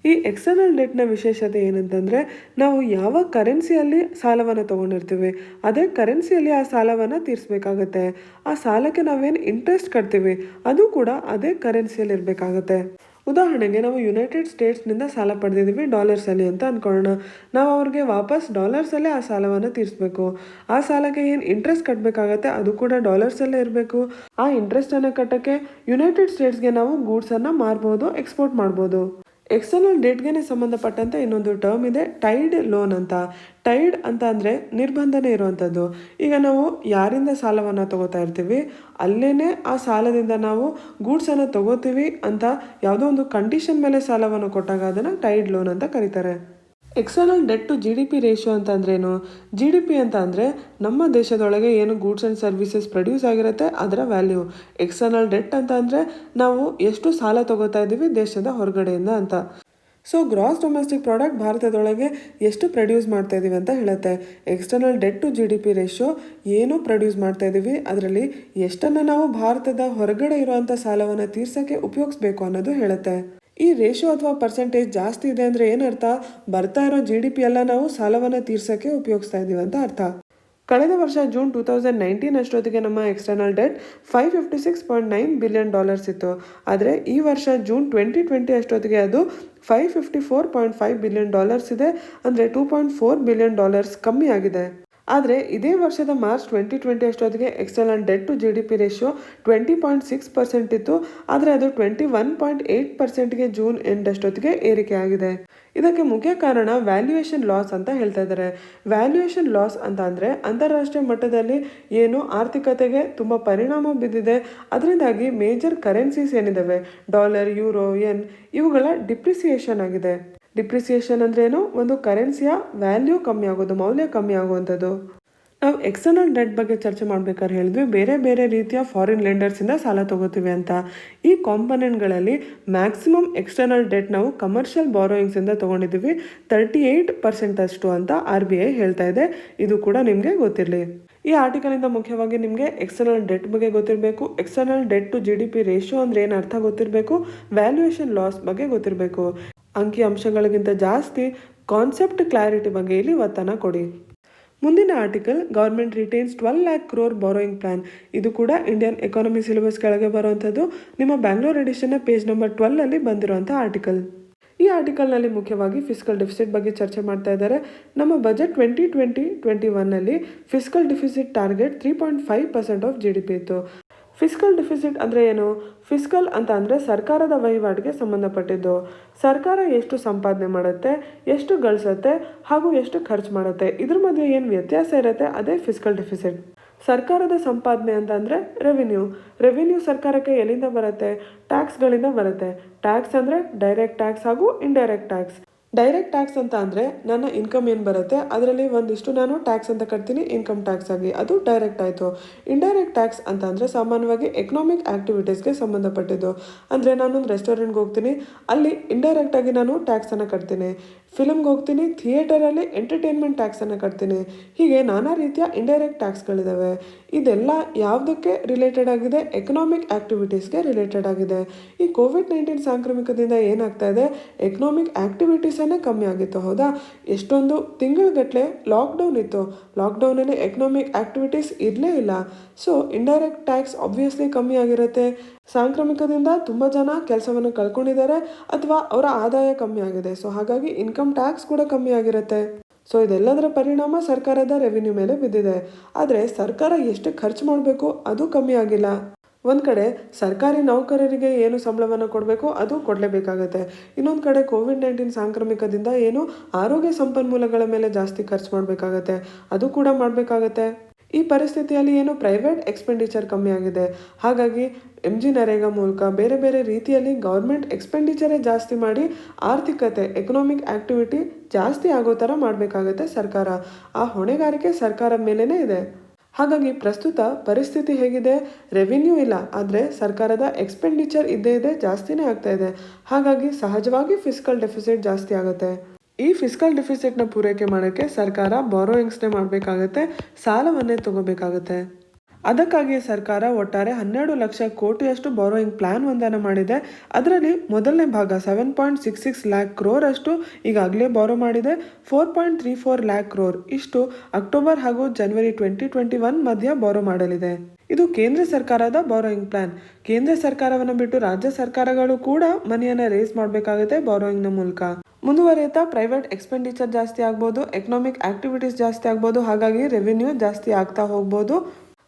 Speaker 1: ಈ ಎಕ್ಸ್ಟರ್ನಲ್ ಡೆಟ್ನ ವಿಶೇಷತೆ ಏನಂತಂದರೆ, ನಾವು ಯಾವ ಕರೆನ್ಸಿಯಲ್ಲಿ ಸಾಲವನ್ನು ತೊಗೊಂಡಿರ್ತೀವಿ ಅದೇ ಕರೆನ್ಸಿಯಲ್ಲಿ ಆ ಸಾಲವನ್ನು ತೀರಿಸಬೇಕಾಗತ್ತೆ. ಆ ಸಾಲಕ್ಕೆ ನಾವೇನು ಇಂಟ್ರೆಸ್ಟ್ ಕಟ್ತೀವಿ ಅದು ಕೂಡ ಅದೇ ಕರೆನ್ಸಿಯಲ್ಲಿ ಇರಬೇಕಾಗತ್ತೆ. ಉದಾಹರಣೆಗೆ ನಾವು ಯುನೈಟೆಡ್ ಸ್ಟೇಟ್ಸ್ನಿಂದ ಸಾಲ ಪಡೆದಿದ್ದೀವಿ ಡಾಲರ್ಸಲ್ಲಿ ಅಂತ ಅಂದ್ಕೊಳ್ಳೋಣ. ನಾವು ಅವ್ರಿಗೆ ವಾಪಸ್ ಡಾಲರ್ಸಲ್ಲೇ ಆ ಸಾಲವನ್ನು ತೀರಿಸಬೇಕು. ಆ ಸಾಲಕ್ಕೆ ಏನು ಇಂಟ್ರೆಸ್ಟ್ ಕಟ್ಟಬೇಕಾಗತ್ತೆ ಅದು ಕೂಡ ಡಾಲರ್ಸಲ್ಲೇ ಇರಬೇಕು. ಆ ಇಂಟ್ರೆಸ್ಟನ್ನು ಕಟ್ಟೋಕ್ಕೆ ಯುನೈಟೆಡ್ ಸ್ಟೇಟ್ಸ್ಗೆ ನಾವು ಗೂಡ್ಸನ್ನು ಮಾರ್ಬೋದು, ಎಕ್ಸ್ಪೋರ್ಟ್ ಮಾಡ್ಬೋದು. ಎಕ್ಸ್ಟರ್ನಲ್ ಡೇಟ್ಗೆ ಸಂಬಂಧಪಟ್ಟಂತೆ ಇನ್ನೊಂದು ಟರ್ಮ್ ಇದೆ, ಟೈಡ್ ಲೋನ್ ಅಂತ. ಟೈಡ್ ಅಂತ ಅಂದರೆ ನಿರ್ಬಂಧನೆ ಇರುವಂಥದ್ದು. ಈಗ ನಾವು ಯಾರಿಂದ ಸಾಲವನ್ನು ತಗೋತಾ ಇರ್ತೀವಿ ಅಲ್ಲೇ ಆ ಸಾಲದಿಂದ ನಾವು ಗೂಡ್ಸನ್ನು ತಗೋತೀವಿ ಅಂತ ಯಾವುದೋ ಒಂದು ಕಂಡೀಷನ್ ಮೇಲೆ ಸಾಲವನ್ನು ಕೊಟ್ಟಾಗ ಅದನ್ನು ಟೈಡ್ ಲೋನ್ ಅಂತ ಕರೀತಾರೆ. External debt to GDP ratio ಅಂತ ಅಂದ್ರೇನು? GDP ಅಂತ ಅಂದರೆ ನಮ್ಮ ದೇಶದೊಳಗೆ ಏನು ಗೂಡ್ಸ್ ಆ್ಯಂಡ್ ಸರ್ವಿಸಸ್ ಪ್ರೊಡ್ಯೂಸ್ ಆಗಿರುತ್ತೆ ಅದರ ವ್ಯಾಲ್ಯೂ. ಎಕ್ಸ್ಟರ್ನಲ್ ಡೆಟ್ ಅಂತ ಅಂದರೆ ನಾವು ಎಷ್ಟು ಸಾಲ ತಗೋತಾ ಇದ್ದೀವಿ ದೇಶದ ಹೊರಗಡೆಯಿಂದ ಅಂತ. ಸೊ ಗ್ರಾಸ್ ಡೊಮೆಸ್ಟಿಕ್ ಪ್ರಾಡಕ್ಟ್ ಭಾರತದೊಳಗೆ ಎಷ್ಟು ಪ್ರೊಡ್ಯೂಸ್ ಮಾಡ್ತಾ ಇದ್ದೀವಿ ಅಂತ ಹೇಳುತ್ತೆ. External debt to GDP ratio ಏನು ಪ್ರೊಡ್ಯೂಸ್ ಮಾಡ್ತಾ ಇದ್ದೀವಿ ಅದರಲ್ಲಿ ಎಷ್ಟನ್ನು ನಾವು ಭಾರತದ ಹೊರಗಡೆ ಇರುವಂಥ ಸಾಲವನ್ನು ತೀರ್ಸೋಕ್ಕೆ ಉಪಯೋಗಿಸ್ಬೇಕು ಅನ್ನೋದು ಹೇಳುತ್ತೆ. ಈ ರೇಷಿಯೋ ಅಥವಾ ಪರ್ಸೆಂಟೇಜ್ ಜಾಸ್ತಿ ಇದೆ ಅಂದರೆ ಏನರ್ಥ? ಬರ್ತಾ ಇರೋ GDP ಎಲ್ಲ ನಾವು ಸಾಲವನ್ನು ತೀರ್ಸೋಕ್ಕೆ ಉಪಯೋಗಿಸ್ತಾ ಇದ್ದೀವಿ ಅಂತ ಅರ್ಥ. ಕಳೆದ ವರ್ಷ ಜೂನ್ 2019 ಅಷ್ಟೊತ್ತಿಗೆ ನಮ್ಮ ಎಕ್ಸ್ಟರ್ನಲ್ ಡೆಟ್ $556.9 ಬಿಲಿಯನ್ ಇತ್ತು. ಆದರೆ ಈ ವರ್ಷ ಜೂನ್ 2020 ಅಷ್ಟೊತ್ತಿಗೆ ಅದು $554.5 ಬಿಲಿಯನ್ ಇದೆ. ಅಂದರೆ $2.4 ಬಿಲಿಯನ್ ಕಮ್ಮಿ ಆಗಿದೆ. ಆದರೆ ಇದೇ ವರ್ಷದ ಮಾರ್ಚ್ 2020 ಅಷ್ಟೊತ್ತಿಗೆ external debt to GDP ratio 20.6% ಇತ್ತು. ಆದರೆ ಅದು 21.8%ಗೆ ಜೂನ್ ಎಂಡ್ ಅಷ್ಟೊತ್ತಿಗೆ ಏರಿಕೆ ಆಗಿದೆ. ಇದಕ್ಕೆ ಮುಖ್ಯ ಕಾರಣ ವ್ಯಾಲ್ಯೂಯೇಷನ್ ಲಾಸ್ ಅಂತ ಹೇಳ್ತಾ ಇದ್ದಾರೆ. ವ್ಯಾಲ್ಯೂಯೇಷನ್ ಲಾಸ್ ಅಂತ ಅಂದರೆ ಅಂತಾರಾಷ್ಟ್ರೀಯ ಮಟ್ಟದಲ್ಲಿ ಏನು ಆರ್ಥಿಕತೆಗೆ ತುಂಬ ಪರಿಣಾಮ ಬಿದ್ದಿದೆ, ಅದರಿಂದಾಗಿ ಮೇಜರ್ ಕರೆನ್ಸೀಸ್ ಏನಿದ್ದಾವೆ ಡಾಲರ್, ಯೂರೋ, ಯೆನ್ ಇವುಗಳ ಡಿಪ್ರಿಸಿಯೇಷನ್ ಆಗಿದೆ. ಡಿಪ್ರಿಸಿಯೇಷನ್ ಅಂದ್ರೆ ಏನು? ಒಂದು ಕರೆನ್ಸಿಯ ವ್ಯಾಲ್ಯೂ ಕಮ್ಮಿ ಆಗೋದು, ಮೌಲ್ಯ ಕಮ್ಮಿ ಆಗುವಂಥದ್ದು. ನಾವು ಎಕ್ಸ್ಟರ್ನಲ್ ಡೆಟ್ ಬಗ್ಗೆ ಚರ್ಚೆ ಮಾಡ್ಬೇಕಾದ್ರೆ ಹೇಳಿದ್ವಿ ಬೇರೆ ಬೇರೆ ರೀತಿಯ ಫಾರಿನ್ ಲೆಂಡರ್ಸಿಂದ ಸಾಲ ತಗೋತೀವಿ ಅಂತ. ಈ ಕಾಂಪೊನೆಂಟ್ಗಳಲ್ಲಿ ಮ್ಯಾಕ್ಸಿಮಮ್ ಎಕ್ಸ್ಟರ್ನಲ್ ಡೆಟ್ ನಾವು ಕಮರ್ಷಿಯಲ್ ಬಾರೋಯಿಂಗ್ಸಿಂದ ತೊಗೊಂಡಿದ್ದೀವಿ 38% ಅಷ್ಟು ಅಂತ RBI ಹೇಳ್ತಾ ಇದೆ. ಇದು ಕೂಡ ನಿಮಗೆ ಗೊತ್ತಿರಲಿ. ಈ ಆರ್ಟಿಕಲಿಂದ ಮುಖ್ಯವಾಗಿ ನಿಮಗೆ ಎಕ್ಸ್ಟರ್ನಲ್ ಡೆಟ್ ಬಗ್ಗೆ ಗೊತ್ತಿರಬೇಕು, external debt to GDP ratio ಅಂದರೆ ಏನು ಅರ್ಥ ಗೊತ್ತಿರಬೇಕು, ವ್ಯಾಲ್ಯೂಯೇಷನ್ ಲಾಸ್ ಬಗ್ಗೆ ಗೊತ್ತಿರಬೇಕು. ಅಂಕಿ ಅಂಶಗಳಿಗಿಂತ ಜಾಸ್ತಿ ಕಾನ್ಸೆಪ್ಟ್ ಕ್ಲಾರಿಟಿ ಬಗ್ಗೆ ಇಲ್ಲಿ ಒತ್ತನ್ನು ಕೊಡಿ. ಮುಂದಿನ article, government ರಿಟೇನ್ಸ್ 12 lakh crore borrowing plan. ಇದು ಕೂಡ ಇಂಡಿಯನ್ ಎಕಾನಮಿ ಸಿಲೆಬಸ್ ಕೆಳಗೆ ಬರುವಂಥದ್ದು. ನಿಮ್ಮ ಬ್ಯಾಂಗ್ಳೂರ್ ಎಡಿಷನ್ನ ಪೇಜ್ ನಂಬರ್ 12 ಬಂದಿರುವಂಥ ಆರ್ಟಿಕಲ್. ಈ ಆರ್ಟಿಕಲ್ನಲ್ಲಿ ಮುಖ್ಯವಾಗಿ ಫಿಸ್ಕಲ್ ಡೆಫಿಸಿಟ್ ಬಗ್ಗೆ ಚರ್ಚೆ ಮಾಡ್ತಾ ಇದ್ದಾರೆ. ನಮ್ಮ budget 2020-21 fiscal deficit target 3.5% of GDP ಇತ್ತು. ಫಿಸ್ಕಲ್ ಡೆಫಿಸಿಟ್ ಅಂದರೆ ಏನು? ಫಿಸ್ಕಲ್ ಅಂತ ಅಂದರೆ ಸರ್ಕಾರದ ವಹಿವಾಟಿಗೆ ಸಂಬಂಧಪಟ್ಟಿದ್ದು. ಸರ್ಕಾರ ಎಷ್ಟು ಸಂಪಾದನೆ ಮಾಡುತ್ತೆ, ಎಷ್ಟು ಗಳಿಸುತ್ತೆ ಹಾಗೂ ಎಷ್ಟು ಖರ್ಚು ಮಾಡುತ್ತೆ, ಇದ್ರ ಮಧ್ಯೆ ಏನು ವ್ಯತ್ಯಾಸ ಇರುತ್ತೆ ಅದೇ ಫಿಸ್ಕಲ್ ಡೆಫಿಸಿಟ್. ಸರ್ಕಾರದ ಸಂಪಾದನೆ ಅಂತ ಅಂದರೆ ರೆವಿನ್ಯೂ ಸರ್ಕಾರಕ್ಕೆ ಎಲ್ಲಿಂದ ಬರುತ್ತೆ? ಟ್ಯಾಕ್ಸ್ಗಳಿಂದ ಬರುತ್ತೆ. ಟ್ಯಾಕ್ಸ್ ಅಂದರೆ ಡೈರೆಕ್ಟ್ ಟ್ಯಾಕ್ಸ್ ಹಾಗೂ ಇಂಡೈರೆಕ್ಟ್ ಟ್ಯಾಕ್ಸ್. ಡೈರೆಕ್ಟ್ ಟ್ಯಾಕ್ಸ್ ಅಂತ ಅಂದರೆ ನನ್ನ ಇನ್ಕಮ್ ಏನು ಬರುತ್ತೆ ಅದರಲ್ಲಿ ಒಂದಿಷ್ಟು ನಾನು ಟ್ಯಾಕ್ಸ್ ಅಂತ ಕಟ್ತೀನಿ ಇನ್ಕಮ್ ಟ್ಯಾಕ್ಸ್ ಆಗಿ, ಅದು ಡೈರೆಕ್ಟ್ ಆಯಿತು. ಇಂಡೈರೆಕ್ಟ್ ಟ್ಯಾಕ್ಸ್ ಅಂತ ಅಂದರೆ ಸಾಮಾನ್ಯವಾಗಿ ಎಕನಾಮಿಕ್ ಆ್ಯಕ್ಟಿವಿಟೀಸ್ಗೆ ಸಂಬಂಧಪಟ್ಟಿದ್ದು. ಅಂದರೆ ನಾನೊಂದು ರೆಸ್ಟೋರೆಂಟ್ಗೆ ಹೋಗ್ತೀನಿ, ಅಲ್ಲಿ ಇಂಡೈರೆಕ್ಟಾಗಿ ನಾನು ಟ್ಯಾಕ್ಸನ್ನು ಕಟ್ತೀನಿ. ಫಿಲ್ಮ್ಗೆ ಹೋಗ್ತೀನಿ, ಥಿಯೇಟರಲ್ಲಿ ಎಂಟರ್ಟೈನ್ಮೆಂಟ್ ಟ್ಯಾಕ್ಸನ್ನು ಕಟ್ತೀನಿ. ಹೀಗೆ ನಾನಾ ರೀತಿಯ ಇಂಡೈರೆಕ್ಟ್ ಟ್ಯಾಕ್ಸ್ಗಳಿದ್ದಾವೆ. ಇದೆಲ್ಲ ಯಾವುದಕ್ಕೆ ರಿಲೇಟೆಡ್ ಆಗಿದೆ? ಎಕನಾಮಿಕ್ ಆ್ಯಕ್ಟಿವಿಟೀಸ್ಗೆ ರಿಲೇಟೆಡ್ ಆಗಿದೆ. ಈ ಕೋವಿಡ್-19 ಸಾಂಕ್ರಾಮಿಕದಿಂದ ಏನಾಗ್ತಾ ಇದೆ, ಎಕನಾಮಿಕ್ ಆ್ಯಕ್ಟಿವಿಟೀಸನ್ನೇ ಕಮ್ಮಿ ಆಗಿತ್ತು, ಹೌದಾ? ಎಷ್ಟೊಂದು ತಿಂಗಳುಗಟ್ಟಲೆ ಲಾಕ್ಡೌನ್ ಇತ್ತು. ಲಾಕ್ಡೌನಲ್ಲಿ ಎಕನಾಮಿಕ್ ಆ್ಯಕ್ಟಿವಿಟೀಸ್ ಇರಲೇ ಇಲ್ಲ. ಸೊ ಇಂಡೈರೆಕ್ಟ್ ಟ್ಯಾಕ್ಸ್ ಆಬ್ವಿಯಸ್ಲಿ ಕಮ್ಮಿ ಆಗಿರುತ್ತೆ. ಸಾಂಕ್ರಾಮಿಕದಿಂದ ತುಂಬ ಜನ ಕೆಲಸವನ್ನು ಕಳ್ಕೊಂಡಿದ್ದಾರೆ ಅಥವಾ ಅವರ ಆದಾಯ ಕಮ್ಮಿ ಆಗಿದೆ. ಸೊ ಹಾಗಾಗಿ ಇನ್ಕಮ್ ಟ್ಯಾಕ್ಸ್ ಕೂಡ ಕಮ್ಮಿ ಆಗಿರುತ್ತೆ. ಸೊ ಇದೆಲ್ಲದರ ಪರಿಣಾಮ ಸರ್ಕಾರದ ರೆವಿನ್ಯೂ ಮೇಲೆ ಬಿದ್ದಿದೆ. ಆದರೆ ಸರ್ಕಾರ ಎಷ್ಟು ಖರ್ಚು ಮಾಡಬೇಕು ಅದು ಕಮ್ಮಿ ಆಗಿಲ್ಲ. ಒಂದು ಕಡೆ ಸರ್ಕಾರಿ ನೌಕರರಿಗೆ ಏನು ಸಂಬಳವನ್ನು ಕೊಡಬೇಕು ಅದು ಕೊಡಲೇಬೇಕಾಗತ್ತೆ. ಇನ್ನೊಂದು ಕಡೆ ಕೋವಿಡ್-19 ಸಾಂಕ್ರಾಮಿಕದಿಂದ ಏನು ಆರೋಗ್ಯ ಸಂಪನ್ಮೂಲಗಳ ಮೇಲೆ ಜಾಸ್ತಿ ಖರ್ಚು ಮಾಡಬೇಕಾಗತ್ತೆ, ಅದು ಕೂಡ ಮಾಡಬೇಕಾಗತ್ತೆ. ಈ ಪರಿಸ್ಥಿತಿಯಲ್ಲಿ ಏನು ಪ್ರೈವೇಟ್ ಎಕ್ಸ್ಪೆಂಡಿಚರ್ ಕಮ್ಮಿ ಆಗಿದೆ. ಹಾಗಾಗಿ MG ನರೇಗಾ ಮೂಲಕ ಬೇರೆ ಬೇರೆ ರೀತಿಯಲ್ಲಿ ಗೌರ್ಮೆಂಟ್ ಎಕ್ಸ್ಪೆಂಡಿಚರೇ ಜಾಸ್ತಿ ಮಾಡಿ ಆರ್ಥಿಕತೆ, ಎಕನಾಮಿಕ್ ಆ್ಯಕ್ಟಿವಿಟಿ ಜಾಸ್ತಿ ಆಗೋ ಥರ ಮಾಡಬೇಕಾಗತ್ತೆ ಸರ್ಕಾರ. ಆ ಹೊಣೆಗಾರಿಕೆ ಸರ್ಕಾರದ ಮೇಲೇ ಇದೆ. ಹಾಗಾಗಿ ಪ್ರಸ್ತುತ ಪರಿಸ್ಥಿತಿ ಹೇಗಿದೆ? ರೆವಿನ್ಯೂ ಇಲ್ಲ, ಆದರೆ ಸರ್ಕಾರದ ಎಕ್ಸ್ಪೆಂಡಿಚರ್ ಇದ್ದೇ ಇದೆ, ಜಾಸ್ತಿನೇ ಆಗ್ತಾ ಇದೆ. ಹಾಗಾಗಿ ಸಹಜವಾಗಿ ಫಿಸ್ಕಲ್ ಡೆಫಿಸಿಟ್ ಜಾಸ್ತಿ ಆಗುತ್ತೆ. ಈ ಫಿಸ್ಕಲ್ ಡೆಫಿಸಿಟ್ನ ಪೂರೈಕೆ ಮಾಡೋಕ್ಕೆ ಸರ್ಕಾರ ಬಾರೋಯಿಂಗ್ಸ್ನೇ ಮಾಡಬೇಕಾಗತ್ತೆ, ಸಾಲವನ್ನೇ ತಗೋಬೇಕಾಗತ್ತೆ. ಅದಕ್ಕಾಗಿ ಸರ್ಕಾರ ಒಟ್ಟಾರೆ 12 ಲಕ್ಷ ಕೋಟಿಯಷ್ಟು ಬಾರೋಯಿಂಗ್ ಪ್ಲಾನ್ ಒಂದನ್ನು ಮಾಡಿದೆ. ಅದರಲ್ಲಿ ಮೊದಲನೇ ಭಾಗ 7.66 ಲ್ಯಾಕ್ ಕ್ರೋರ್ ಅಷ್ಟು ಈಗಾಗಲೇ ಬಾರೋ ಮಾಡಿದೆ. 4.34 ಲ್ಯಾಕ್ ಕ್ರೋರ್ ಇಷ್ಟು ಅಕ್ಟೋಬರ್ ಹಾಗೂ ಜನವರಿ 2021 ಮಧ್ಯ ಬಾರೋ ಮಾಡಲಿದೆ. ಇದು ಕೇಂದ್ರ ಸರ್ಕಾರದ ಬಾರೋಯಿಂಗ್ ಪ್ಲಾನ್. ಕೇಂದ್ರ ಸರ್ಕಾರವನ್ನು ಬಿಟ್ಟು ರಾಜ್ಯ ಸರ್ಕಾರಗಳು ಕೂಡ ಮನಿಯನ್ನು ರೇಸ್ ಮಾಡಬೇಕಾಗುತ್ತೆ ಬಾರೋಯಿಂಗ್ನ ಮೂಲಕ. ಮುಂದುವರಿಯುತ್ತಾ ಪ್ರೈವೇಟ್ ಎಕ್ಸ್ಪೆಂಡಿಚರ್ ಜಾಸ್ತಿ ಆಗ್ಬೋದು, ಎಕನಾಮಿಕ್ ಆ್ಯಕ್ಟಿವಿಟೀಸ್ ಜಾಸ್ತಿ ಆಗ್ಬೋದು, ಹಾಗಾಗಿ ರೆವಿನ್ಯೂ ಜಾಸ್ತಿ ಆಗ್ತಾ ಹೋಗ್ಬೋದು.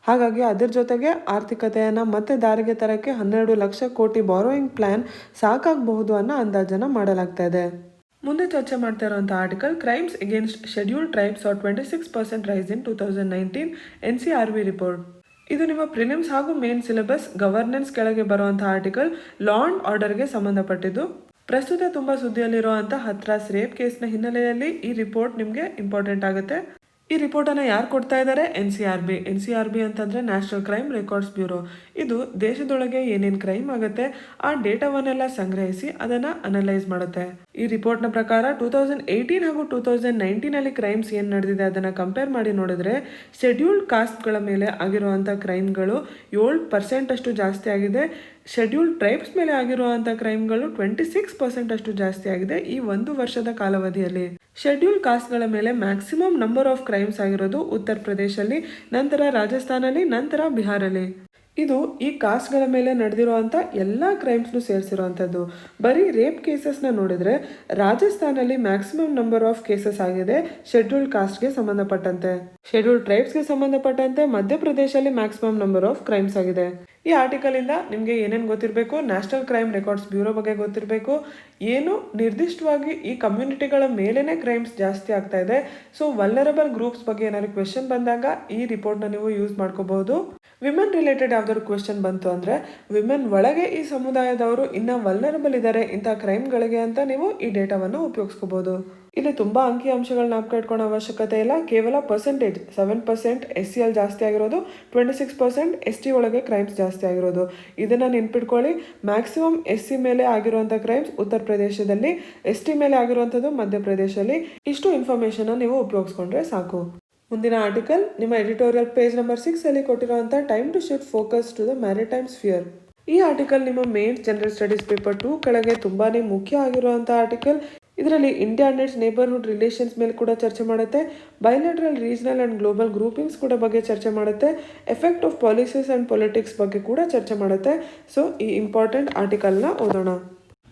Speaker 1: ಹಾಗಾಗಿ ಅದರ ಜೊತೆಗೆ ಆರ್ಥಿಕತೆಯನ್ನು ಮತ್ತೆ ದಾರಿಗೆ ತರಕ್ಕೆ 12 ಲಕ್ಷ ಕೋಟಿ ಬಾರೋಯಿಂಗ್ ಪ್ಲಾನ್ ಸಾಕಾಗಬಹುದು ಅನ್ನೋ ಅಂದಾಜನ್ನು ಮಾಡಲಾಗ್ತಾ ಇದೆ. ಮುಂದೆ ಚರ್ಚೆ ಮಾಡ್ತಾ ಇರುವಂಥ article, crimes against scheduled tribes are 26% rise in 2019 NCRB report. ಇದು ನಿಮ್ಮ ಪ್ರಿಲಿಮ್ಸ್ ಹಾಗೂ ಮೇನ್ ಸಿಲೆಬಸ್ ಗವರ್ನೆನ್ಸ್ ಕೆಳಗೆ ಬರುವಂಥ ಆರ್ಟಿಕಲ್. ಲಾ ಅಂಡ್ ಆರ್ಡರ್ಗೆ ಸಂಬಂಧಪಟ್ಟಿದ್ದು. ಪ್ರಸ್ತುತ ತುಂಬ ಸುದ್ದಿಯಲ್ಲಿರುವಂಥ ಹತ್ರಾಸ್ ರೇಪ್ ಕೇಸ್ನ ಹಿನ್ನೆಲೆಯಲ್ಲಿ ಈ ರಿಪೋರ್ಟ್ ನಿಮಗೆ ಇಂಪಾರ್ಟೆಂಟ್ ಆಗುತ್ತೆ. ಈ ರಿಪೋರ್ಟನ್ನು ಯಾರು ಕೊಡ್ತಾ ಇದ್ದಾರೆ? NCRB ಅಂತಂದರೆ ನ್ಯಾಷನಲ್ ಕ್ರೈಮ್ ರೆಕಾರ್ಡ್ಸ್ ಬ್ಯೂರೋ. ಇದು ದೇಶದೊಳಗೆ ಏನೇನು ಕ್ರೈಮ್ ಆಗುತ್ತೆ ಆ ಡೇಟಾವನ್ನೆಲ್ಲ ಸಂಗ್ರಹಿಸಿ ಅದನ್ನು ಅನಲೈಸ್ ಮಾಡುತ್ತೆ. ಈ ರಿಪೋರ್ಟ್ನ ಪ್ರಕಾರ 2018 ಹಾಗೂ 2019 ಕ್ರೈಮ್ಸ್ ಏನು ನಡೆದಿದೆ ಅದನ್ನು ಕಂಪೇರ್ ಮಾಡಿ ನೋಡಿದ್ರೆ ಶೆಡ್ಯೂಲ್ಡ್ ಕಾಸ್ಟ್ಗಳ ಮೇಲೆ ಆಗಿರುವಂಥ ಕ್ರೈಮ್ಗಳು 7% ಅಷ್ಟು ಜಾಸ್ತಿ ಆಗಿದೆ. ಶೆಡ್ಯೂಲ್ಡ್ ಟ್ರೈಬ್ಸ್ ಮೇಲೆ ಆಗಿರುವಂಥ ಕ್ರೈಮ್ಗಳು 26% ಅಷ್ಟು ಜಾಸ್ತಿ ಆಗಿದೆ ಈ 1 ವರ್ಷದ ಕಾಲಾವಧಿಯಲ್ಲಿ. ಶೆಡ್ಯೂಲ್ ಕಾಸ್ಟ್ಗಳ ಮೇಲೆ ಮ್ಯಾಕ್ಸಿಮಮ್ ನಂಬರ್ ಆಫ್ ಕ್ರೈಮ್ಸ್ ಆಗಿರೋದು ಉತ್ತರ ಪ್ರದೇಶಲ್ಲಿ, ನಂತರ ರಾಜಸ್ಥಾನಲ್ಲಿ, ನಂತರ ಬಿಹಾರಲ್ಲಿ. ಇದು ಈ ಕಾಸ್ಟ್ಗಳ ಮೇಲೆ ನಡೆದಿರುವಂಥ ಎಲ್ಲ ಕ್ರೈಮ್ಸ್ನು ಸೇರಿಸಿರುವಂಥದ್ದು. ಬರೀ ರೇಪ್ ಕೇಸಸ್ನ ನೋಡಿದರೆ ರಾಜಸ್ಥಾನಲ್ಲಿ ಮ್ಯಾಕ್ಸಿಮಮ್ ನಂಬರ್ ಆಫ್ ಕೇಸಸ್ ಆಗಿದೆ ಶೆಡ್ಯೂಲ್ಡ್ ಕಾಸ್ಟ್ಗೆ ಸಂಬಂಧಪಟ್ಟಂತೆ. ಶೆಡ್ಯೂಲ್ಡ್ ಟ್ರೈಬ್ಸ್ಗೆ ಸಂಬಂಧಪಟ್ಟಂತೆ ಮಧ್ಯಪ್ರದೇಶಲ್ಲಿ ಮ್ಯಾಕ್ಸಿಮಮ್ ನಂಬರ್ ಆಫ್ ಕ್ರೈಮ್ಸ್ ಆಗಿದೆ. ಈ ಆರ್ಟಿಕಲಿಂದ ನಿಮಗೆ ಏನೇನು ಗೊತ್ತಿರಬೇಕು? ನ್ಯಾಷನಲ್ ಕ್ರೈಮ್ ರೆಕಾರ್ಡ್ಸ್ ಬ್ಯೂರೋ ಬಗ್ಗೆ ಗೊತ್ತಿರಬೇಕು. ಏನು ನಿರ್ದಿಷ್ಟವಾಗಿ ಈ ಕಮ್ಯುನಿಟಿಗಳ ಮೇಲೇ ಕ್ರೈಮ್ಸ್ ಜಾಸ್ತಿ ಆಗ್ತಾ ಇದೆ. ಸೊ ವಲ್ನರಬಲ್ ಗ್ರೂಪ್ಸ್ ಬಗ್ಗೆ ಏನಾದ್ರು ಕ್ವೆಶನ್ ಬಂದಾಗ ಈ ರಿಪೋರ್ಟ್ನ ನೀವು ಯೂಸ್ ಮಾಡ್ಕೋಬಹುದು. ವಿಮೆನ್ ರಿಲೇಟೆಡ್ ಯಾವ್ದಾದ್ರು ಕ್ವೆಶನ್ ಬಂತು ಅಂದರೆ ವಿಮೆನ್ ಒಳಗೆ ಈ ಸಮುದಾಯದವರು ಇನ್ನೂ ವಲ್ನರಬಲ್ ಇದ್ದಾರೆ ಇಂಥ ಕ್ರೈಮ್ಗಳಿಗೆ ಅಂತ ನೀವು ಈ ಡೇಟಾವನ್ನು ಉಪಯೋಗಿಸ್ಕೋಬಹುದು. ಇಲ್ಲಿ ತುಂಬ ಅಂಕಿ ಅಂಶಗಳನ್ನ ಜ್ಞಾಪಕ ಇಟ್ಕೊಳ್ಳೋ ಅವಶ್ಯಕತೆ ಇಲ್ಲ. ಕೇವಲ ಪರ್ಸೆಂಟೇಜ್ 7% SC ಅಲ್ಲಿ ಜಾಸ್ತಿ ಆಗಿರೋದು, 26% ST ಒಳಗೆ ಕ್ರೈಮ್ಸ್ ಜಾಸ್ತಿ ಆಗಿರೋದು. ಇದನ್ನು ನೆನ್ಪಿಟ್ಕೊಳ್ಳಿ. ಮ್ಯಾಕ್ಸಿಮಮ್ SC ಮೇಲೆ ಆಗಿರುವಂಥ ಕ್ರೈಮ್ಸ್ ಉತ್ತರ ಪ್ರದೇಶದಲ್ಲಿ, ST ಮೇಲೆ ಆಗಿರುವಂಥದ್ದು ಮಧ್ಯಪ್ರದೇಶದಲ್ಲಿ. ಇಷ್ಟು ಇನ್ಫಾರ್ಮೇಷನ್ನ ನೀವು ಉಪಯೋಗಿಸ್ಕೊಂಡ್ರೆ ಸಾಕು. ಮುಂದಿನ ಆರ್ಟಿಕಲ್ ನಿಮ್ಮ ಎಡಿಟೋರಿಯಲ್ ಪೇಜ್ ನಂಬರ್ 6 ಅಲ್ಲಿ ಕೊಟ್ಟಿರುವಂಥ time to shift focus to the maritime sphere. ಈ ಆರ್ಟಿಕಲ್ ನಿಮ್ಮ ಮೇನ್ ಜನರಲ್ ಸ್ಟಡೀಸ್ ಪೇಪರ್ 2 ಕೆಳಗೆ ತುಂಬಾ ಮುಖ್ಯ ಆಗಿರುವಂಥ ಆರ್ಟಿಕಲ್. ಇದರಲ್ಲಿ India and its neighbourhood relations ಮೇಲೆ ಕೂಡ ಚರ್ಚೆ ಮಾಡುತ್ತೆ. Bilateral, regional and global groupings ಕೂಡ ಬಗ್ಗೆ ಚರ್ಚೆ ಮಾಡುತ್ತೆ. Effect of policies and politics ಬಗ್ಗೆ ಕೂಡ ಚರ್ಚೆ ಮಾಡುತ್ತೆ. ಸೊ ಈ ಇಂಪಾರ್ಟೆಂಟ್ ಆರ್ಟಿಕಲ್ನ ಓದೋಣ.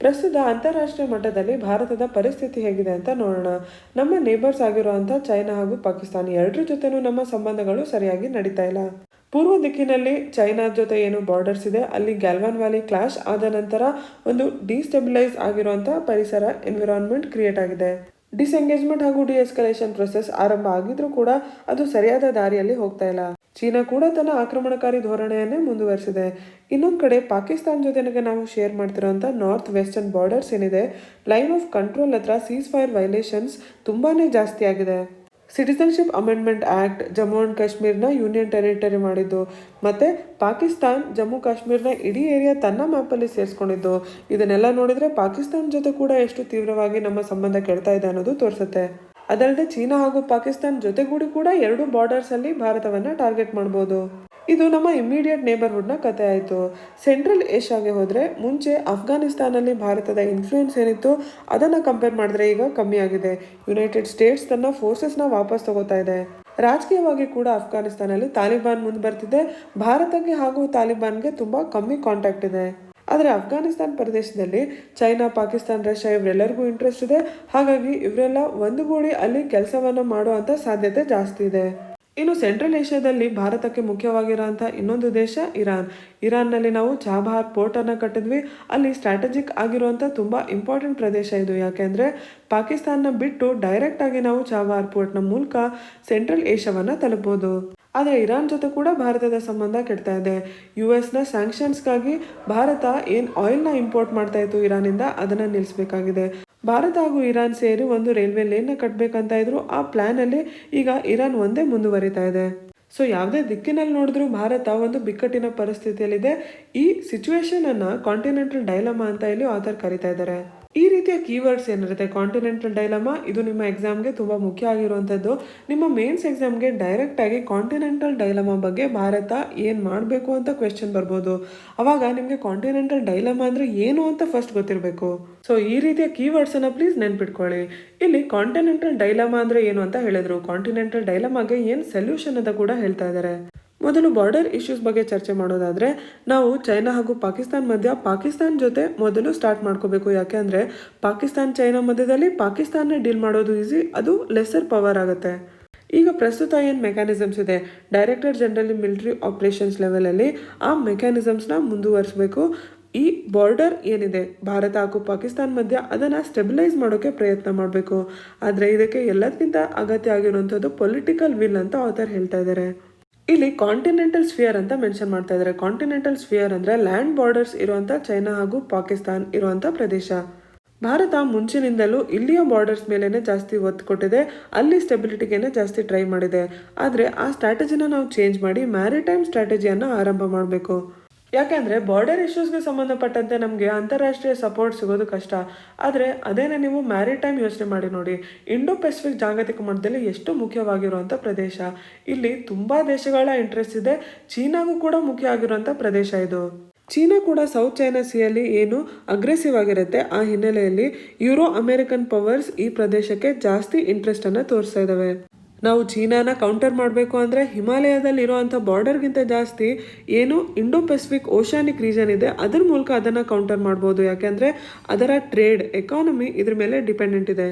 Speaker 1: ಪ್ರಸ್ತುತ ಅಂತಾರಾಷ್ಟ್ರೀಯ ಮಟ್ಟದಲ್ಲಿ ಭಾರತದ ಪರಿಸ್ಥಿತಿ ಹೇಗಿದೆ ಅಂತ ನೋಡೋಣ. ನಮ್ಮ ನೇಬರ್ಸ್ ಆಗಿರುವಂಥ ಚೈನಾ ಹಾಗೂ ಪಾಕಿಸ್ತಾನ ಎರಡರ ಜೊತೆನೂ ನಮ್ಮ ಸಂಬಂಧಗಳು ಸರಿಯಾಗಿ ನಡೀತಾ ಇಲ್ಲ. ಪೂರ್ವ ದಿಕ್ಕಿನಲ್ಲಿ ಚೈನಾ ಜೊತೆ ಏನು ಬಾರ್ಡರ್ಸ್ ಇದೆ ಅಲ್ಲಿ ಗ್ಯಾಲ್ವಾನ್ ವ್ಯಾಲಿ ಕ್ಲಾಶ್ ಆದ ನಂತರ ಒಂದು ಡಿಸ್ಟೆಬಿಲೈಸ್ ಆಗಿರುವಂಥ ಪರಿಸರ ಎನ್ವಿರಾನ್ಮೆಂಟ್ ಕ್ರಿಯೇಟ್ ಆಗಿದೆ. ಡಿಸ್ಎಂಗೇಜ್ಮೆಂಟ್ ಹಾಗೂ ಡಿಎಸ್ಕಲೇಷನ್ ಪ್ರೊಸೆಸ್ ಆರಂಭ ಆಗಿದ್ರೂ ಕೂಡ ಅದು ಸರಿಯಾದ ದಾರಿಯಲ್ಲಿ ಹೋಗ್ತಾ ಇಲ್ಲ. ಚೀನಾ ಕೂಡ ತನ್ನ ಆಕ್ರಮಣಕಾರಿ ಧೋರಣೆಯನ್ನೇ ಮುಂದುವರಿಸಿದೆ. ಇನ್ನೊಂದು ಕಡೆ ಪಾಕಿಸ್ತಾನ ಜೊತೆಗೆ ನಾವು ಶೇರ್ ಮಾಡ್ತಿರೋಂಥ ನಾರ್ತ್ ವೆಸ್ಟರ್ನ್ ಬಾರ್ಡರ್ಸ್ ಏನಿದೆ, ಲೈನ್ ಆಫ್ ಕಂಟ್ರೋಲ್ ಹತ್ರ ಸೀಸ್ ಫೈರ್ ವೈಲೇಷನ್ಸ್ ತುಂಬಾ ಜಾಸ್ತಿ ಆಗಿದೆ. Citizenship amendment act Jammu and ಕಾಶ್ಮೀರ್ನ ಯೂನಿಯನ್ ಟೆರಿಟರಿ ಮಾಡಿದ್ದು, ಮತ್ತು ಪಾಕಿಸ್ತಾನ್ ಜಮ್ಮು ಕಾಶ್ಮೀರ್ನ ಇಡೀ ಏರಿಯಾ ತನ್ನ ಮ್ಯಾಪಲ್ಲಿ ಸೇರಿಸ್ಕೊಂಡಿದ್ದು. ಇದನ್ನೆಲ್ಲ ನೋಡಿದರೆ ಪಾಕಿಸ್ತಾನ ಜೊತೆ ಕೂಡ ಎಷ್ಟು ತೀವ್ರವಾಗಿ ನಮ್ಮ ಸಂಬಂಧ ಕೆಡ್ತಾ ಇದೆ ಅನ್ನೋದು ತೋರಿಸುತ್ತೆ. ಅದಲ್ಲದೆ ಚೀನಾ ಹಾಗೂ ಪಾಕಿಸ್ತಾನ ಜೊತೆಗೂಡಿ ಕೂಡ ಎರಡು ಬಾರ್ಡರ್ಸಲ್ಲಿ ಭಾರತವನ್ನು ಟಾರ್ಗೆಟ್ ಮಾಡ್ಬೋದು. ಇದು ನಮ್ಮ ಇಮ್ಮಿಡಿಯೇಟ್ ನೇಬರ್ಹುಡ್ನ ಕತೆ ಆಯಿತು. ಸೆಂಟ್ರಲ್ ಏಷ್ಯಾಗೆ ಹೋದರೆ ಮುಂಚೆ ಅಫ್ಘಾನಿಸ್ತಾನಲ್ಲಿ ಭಾರತದ ಇನ್ಫ್ಲೂಯೆನ್ಸ್ ಏನಿತ್ತು ಅದನ್ನು ಕಂಪೇರ್ ಮಾಡಿದ್ರೆ ಈಗ ಕಮ್ಮಿ ಆಗಿದೆ. ಯುನೈಟೆಡ್ ಸ್ಟೇಟ್ಸ್ ತನ್ನ ಫೋರ್ಸಸ್ನ ವಾಪಸ್ ತಗೋತಾ ಇದೆ. ರಾಜಕೀಯವಾಗಿ ಕೂಡ ಅಫ್ಘಾನಿಸ್ತಾನಲ್ಲಿ ತಾಲಿಬಾನ್ ಮುಂದೆ ಬರ್ತಿದೆ. ಭಾರತಕ್ಕೆ ಹಾಗೂ ತಾಲಿಬಾನ್ಗೆ ತುಂಬ ಕಮ್ಮಿ ಕಾಂಟ್ಯಾಕ್ಟ್ ಇದೆ. ಆದರೆ ಅಫ್ಘಾನಿಸ್ತಾನ್ ಪ್ರದೇಶದಲ್ಲಿ ಚೈನಾ, ಪಾಕಿಸ್ತಾನ್, ರಷ್ಯಾ ಇವರೆಲ್ಲರಿಗೂ ಇಂಟ್ರೆಸ್ಟ್ ಇದೆ. ಹಾಗಾಗಿ ಇವರೆಲ್ಲ ಒಂದುಗೂಡಿ ಅಲ್ಲಿ ಕೆಲಸವನ್ನು ಮಾಡುವಂಥ ಸಾಧ್ಯತೆ ಜಾಸ್ತಿ ಇದೆ. ಇನ್ನು ಸೆಂಟ್ರಲ್ ಏಷ್ಯಾದಲ್ಲಿ ಭಾರತಕ್ಕೆ ಮುಖ್ಯವಾಗಿರೋಂಥ ಇನ್ನೊಂದು ದೇಶ ಇರಾನ್ನಲ್ಲಿ ನಾವು ಚಾಬಹಾರ್ ಪೋರ್ಟನ್ನು ಕಟ್ಟಿದ್ವಿ. ಅಲ್ಲಿ ಸ್ಟ್ರಾಟಜಿಕ್ ಆಗಿರುವಂಥ ತುಂಬ ಇಂಪಾರ್ಟೆಂಟ್ ಪ್ರದೇಶ ಇದು. ಯಾಕೆಂದರೆ ಪಾಕಿಸ್ತಾನ ಬಿಟ್ಟು ಡೈರೆಕ್ಟಾಗಿ ನಾವು ಚಾಬಹಾರ್ ಪೋರ್ಟ್ನ ಮೂಲಕ ಸೆಂಟ್ರಲ್ ಏಷ್ಯಾವನ್ನು ತಲುಪ್ಬೋದು. ಆದರೆ ಇರಾನ್ ಜೊತೆ ಕೂಡ ಭಾರತದ ಸಂಬಂಧ ಕೆಡ್ತಾ ಇದೆ. US ಸ್ಯಾಂಕ್ಷನ್ಸ್ಗಾಗಿ ಭಾರತ ಏನು ಆಯಿಲ್ನ ಇಂಪೋರ್ಟ್ ಮಾಡ್ತಾ ಇತ್ತು ಇರಾನಿಂದ, ಅದನ್ನು ನಿಲ್ಲಿಸಬೇಕಾಗಿದೆ. ಭಾರತ ಹಾಗೂ ಇರಾನ್ ಸೇರಿ ಒಂದು ರೈಲ್ವೆ ಲೇನ್ನ ಕಟ್ಟಬೇಕಂತ ಇದ್ರು. ಆ ಪ್ಲ್ಯಾನಲ್ಲಿ ಈಗ ಇರಾನ್ ಒಂದೇ ಮುಂದುವರಿತಾ ಇದೆ. ಸೊ ಯಾವುದೇ ದಿಕ್ಕಿನಲ್ಲಿ ನೋಡಿದ್ರೂ ಭಾರತ ಒಂದು ಬಿಕ್ಕಟ್ಟಿನ ಪರಿಸ್ಥಿತಿಯಲ್ಲಿದೆ. ಈ ಸಿಚುವೇಶನನ್ನು ಕಾಂಟಿನೆಂಟಲ್ ಡೈಲಮಾ ಅಂತ ಇಲ್ಲಿ ಆಥರ್ ಕರಿತಾ ಇದ್ದಾರೆ. ಈ ರೀತಿಯ ಕೀವರ್ಡ್ಸ್ ಏನಿರುತ್ತೆ ಕಾಂಟಿನೆಂಟಲ್ ಡೈಲಮಾ, ಇದು ನಿಮ್ಮ ಎಕ್ಸಾಮ್ಗೆ ತುಂಬ ಮುಖ್ಯ ಆಗಿರುವಂಥದ್ದು. ನಿಮ್ಮ ಮೇನ್ಸ್ ಎಕ್ಸಾಮ್ಗೆ ಡೈರೆಕ್ಟಾಗಿ ಕಾಂಟಿನೆಂಟಲ್ ಡೈಲಮಾ ಬಗ್ಗೆ ಭಾರತ ಏನು ಮಾಡಬೇಕು ಅಂತ ಕ್ವೆಶ್ಚನ್ ಬರ್ಬೋದು. ಅವಾಗ ನಿಮಗೆ ಕಾಂಟಿನೆಂಟಲ್ ಡೈಲಮಾ ಅಂದರೆ ಏನು ಅಂತ ಫಸ್ಟ್ ಗೊತ್ತಿರಬೇಕು. ಸೊ ಈ ರೀತಿಯ ಕೀವರ್ಡ್ಸನ್ನು ಪ್ಲೀಸ್ ನೆನ್ಪಿಟ್ಕೊಳ್ಳಿ. ಇಲ್ಲಿ ಕಾಂಟಿನೆಂಟಲ್ ಡೈಲಮಾ ಅಂದರೆ ಏನು ಅಂತ ಹೇಳಿದ್ರು. ಕಾಂಟಿನೆಂಟಲ್ ಡೈಲಮಾಗೆ ಏನು ಸೊಲ್ಯೂಷನ್ ಅಂತ ಕೂಡ ಹೇಳ್ತಾ ಇದ್ದಾರೆ. ಮೊದಲು ಬಾರ್ಡರ್ ಇಶ್ಯೂಸ್ ಬಗ್ಗೆ ಚರ್ಚೆ ಮಾಡೋದಾದರೆ ನಾವು ಚೈನಾ ಹಾಗೂ ಪಾಕಿಸ್ತಾನ್ ಜೊತೆ ಮೊದಲು ಸ್ಟಾರ್ಟ್ ಮಾಡ್ಕೋಬೇಕು. ಯಾಕೆ ಅಂದರೆ ಚೈನಾ ಮಧ್ಯದಲ್ಲಿ ಪಾಕಿಸ್ತಾನ ಡೀಲ್ ಮಾಡೋದು ಈಸಿ, ಅದು ಲೆಸ್ಸರ್ ಪವರ್ ಆಗುತ್ತೆ. ಈಗ ಪ್ರಸ್ತುತ ಏನು ಮೆಕ್ಯಾನಿಸಮ್ಸ್ ಇದೆ ಡೈರೆಕ್ಟರ್ ಜನರಲ್ ಮಿಲಿಟರಿ ಆಪರೇಷನ್ಸ್ ಲೆವೆಲಲ್ಲಿ, ಆ ಮೆಕ್ಯಾನಿಸಮ್ಸ್ನ ಮುಂದುವರಿಸಬೇಕು. ಈ ಬಾರ್ಡರ್ ಏನಿದೆ ಭಾರತ ಹಾಗೂ ಪಾಕಿಸ್ತಾನ ಮಧ್ಯ ಅದನ್ನು ಸ್ಟೆಬಿಲೈಸ್ ಮಾಡೋಕ್ಕೆ ಪ್ರಯತ್ನ ಮಾಡಬೇಕು. ಆದರೆ ಇದಕ್ಕೆ ಎಲ್ಲದಕ್ಕಿಂತ ಅಗತ್ಯ ಆಗಿರುವಂಥದ್ದು ಪೊಲಿಟಿಕಲ್ ವಿಲ್ ಅಂತ ಆಥರ್ ಹೇಳ್ತಾ ಇದ್ದಾರೆ. ಇಲ್ಲಿ ಕಾಂಟಿನೆಂಟಲ್ ಸ್ಫಿಯರ್ ಅಂತ ಮೆನ್ಷನ್ ಮಾಡ್ತಾ ಇದ್ದಾರೆ. ಕಾಂಟಿನೆಂಟಲ್ ಸ್ಫಿಯರ್ ಅಂದರೆ ಲ್ಯಾಂಡ್ ಬಾರ್ಡರ್ಸ್ ಇರುವಂಥ ಚೈನಾ ಹಾಗೂ ಪಾಕಿಸ್ತಾನ್ ಇರುವಂಥ ಪ್ರದೇಶ. ಭಾರತ ಮುಂಚಿನಿಂದಲೂ ಇಲ್ಲಿಯ ಬಾರ್ಡರ್ಸ್ ಮೇಲೇ ಜಾಸ್ತಿ ಒತ್ತು ಕೊಟ್ಟಿದೆ, ಅಲ್ಲಿ ಸ್ಟೆಬಿಲಿಟಿಗೇನೆ ಜಾಸ್ತಿ ಟ್ರೈ ಮಾಡಿದೆ. ಆದರೆ ಆ ಸ್ಟ್ರಾಟಜಿನ ನಾವು ಚೇಂಜ್ ಮಾಡಿ ಮ್ಯಾರಿಟೈಮ್ ಸ್ಟ್ರಾಟಜಿಯನ್ನು ಆರಂಭ ಮಾಡಬೇಕು. ಯಾಕೆಂದರೆ ಬಾರ್ಡರ್ ಇಶ್ಯೂಸ್ಗೆ ಸಂಬಂಧಪಟ್ಟಂತೆ ನಮಗೆ ಅಂತಾರಾಷ್ಟ್ರೀಯ ಸಪೋರ್ಟ್ ಸಿಗೋದು ಕಷ್ಟ. ಆದರೆ ಅದೇನೇ ನೀವು ಮ್ಯಾರಿಟೈಮ್ ಯೋಚನೆ ಮಾಡಿ ನೋಡಿ, ಇಂಡೋ ಪೆಸಿಫಿಕ್ ಜಾಗತಿಕ ಮಟ್ಟದಲ್ಲಿ ಎಷ್ಟು ಮುಖ್ಯವಾಗಿರುವಂಥ ಪ್ರದೇಶ. ಇಲ್ಲಿ ತುಂಬ ದೇಶಗಳ ಇಂಟ್ರೆಸ್ಟ್ ಇದೆ. ಚೀನಾಗೂ ಕೂಡ ಮುಖ್ಯ ಆಗಿರುವಂಥ ಪ್ರದೇಶ ಇದು. ಚೀನಾ ಕೂಡ ಸೌತ್ ಚೈನಾ ಸಿಯಲ್ಲಿ ಏನು ಅಗ್ರೆಸಿವ್ ಆಗಿರುತ್ತೆ, ಆ ಹಿನ್ನೆಲೆಯಲ್ಲಿ ಯೂರೋ ಅಮೆರಿಕನ್ ಪವರ್ಸ್ ಈ ಪ್ರದೇಶಕ್ಕೆ ಜಾಸ್ತಿ ಇಂಟ್ರೆಸ್ಟನ್ನು ತೋರಿಸ್ತಾ ಇದ್ದಾವೆ. ನಾವು ಚೀನಾನ ಕೌಂಟರ್ ಮಾಡಬೇಕು ಅಂದರೆ ಹಿಮಾಲಯದಲ್ಲಿ ಇರುವಂಥ ಬಾರ್ಡರ್ಗಿಂತ ಜಾಸ್ತಿ ಏನು ಇಂಡೋ ಪೆಸಿಫಿಕ್ ಓಷಾನಿಕ್ ರೀಜನ್ ಇದೆ ಅದರ ಮೂಲಕ ಅದನ್ನು ಕೌಂಟರ್ ಮಾಡ್ಬೋದು. ಯಾಕೆಂದರೆ ಅದರ ಟ್ರೇಡ್ ಎಕಾನಮಿ ಇದ್ರ ಮೇಲೆ ಡಿಪೆಂಡೆಂಟ್ ಇದೆ.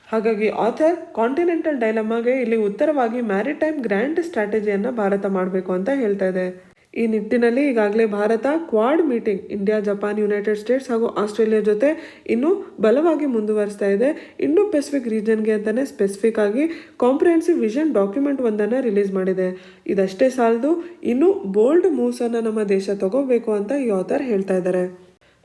Speaker 1: ಹಾಗಾಗಿ ಆಥರ್ ಕಾಂಟಿನೆಂಟಲ್ ಡೈಲಮಾಗೆ ಇಲ್ಲಿ ಉತ್ತರವಾಗಿ ಮ್ಯಾರಿಟೈಮ್ ಗ್ರ್ಯಾಂಡ್ ಸ್ಟ್ರಾಟಜಿಯನ್ನು ಭಾರತ ಮಾಡಬೇಕು ಅಂತ ಹೇಳ್ತಾ ಇದೆ. ಈ ನಿಟ್ಟಿನಲ್ಲಿ ಈಗಾಗಲೇ Bharat Quad meeting India, Japan, United States ಹಾಗೂ ಆಸ್ಟ್ರೇಲಿಯಾ ಜೊತೆ ಇನ್ನೂ ಬಲವಾಗಿ ಮುಂದುವರಿಸ್ತಾ ಇದೆ. ಇಂಡೋ ಪೆಸಿಫಿಕ್ ರೀಜನ್ಗೆ ಅಂತಲೇ ಸ್ಪೆಸಿಫಿಕ್ ಆಗಿ ಕಾಂಪ್ರಿಹೆನ್ಸಿವ್ ವಿಷನ್ ಡಾಕ್ಯುಮೆಂಟ್ ಒಂದನ್ನು ರಿಲೀಸ್ ಮಾಡಿದೆ. ಇದಷ್ಟೇ ಸಾಲದು, ಇನ್ನೂ ಬೋಲ್ಡ್ ಮೂವ್ಸನ್ನು ನಮ್ಮ ದೇಶ ತಗೋಬೇಕು ಅಂತ ಈ ಆಥರ್ ಹೇಳ್ತಾ ಇದ್ದಾರೆ.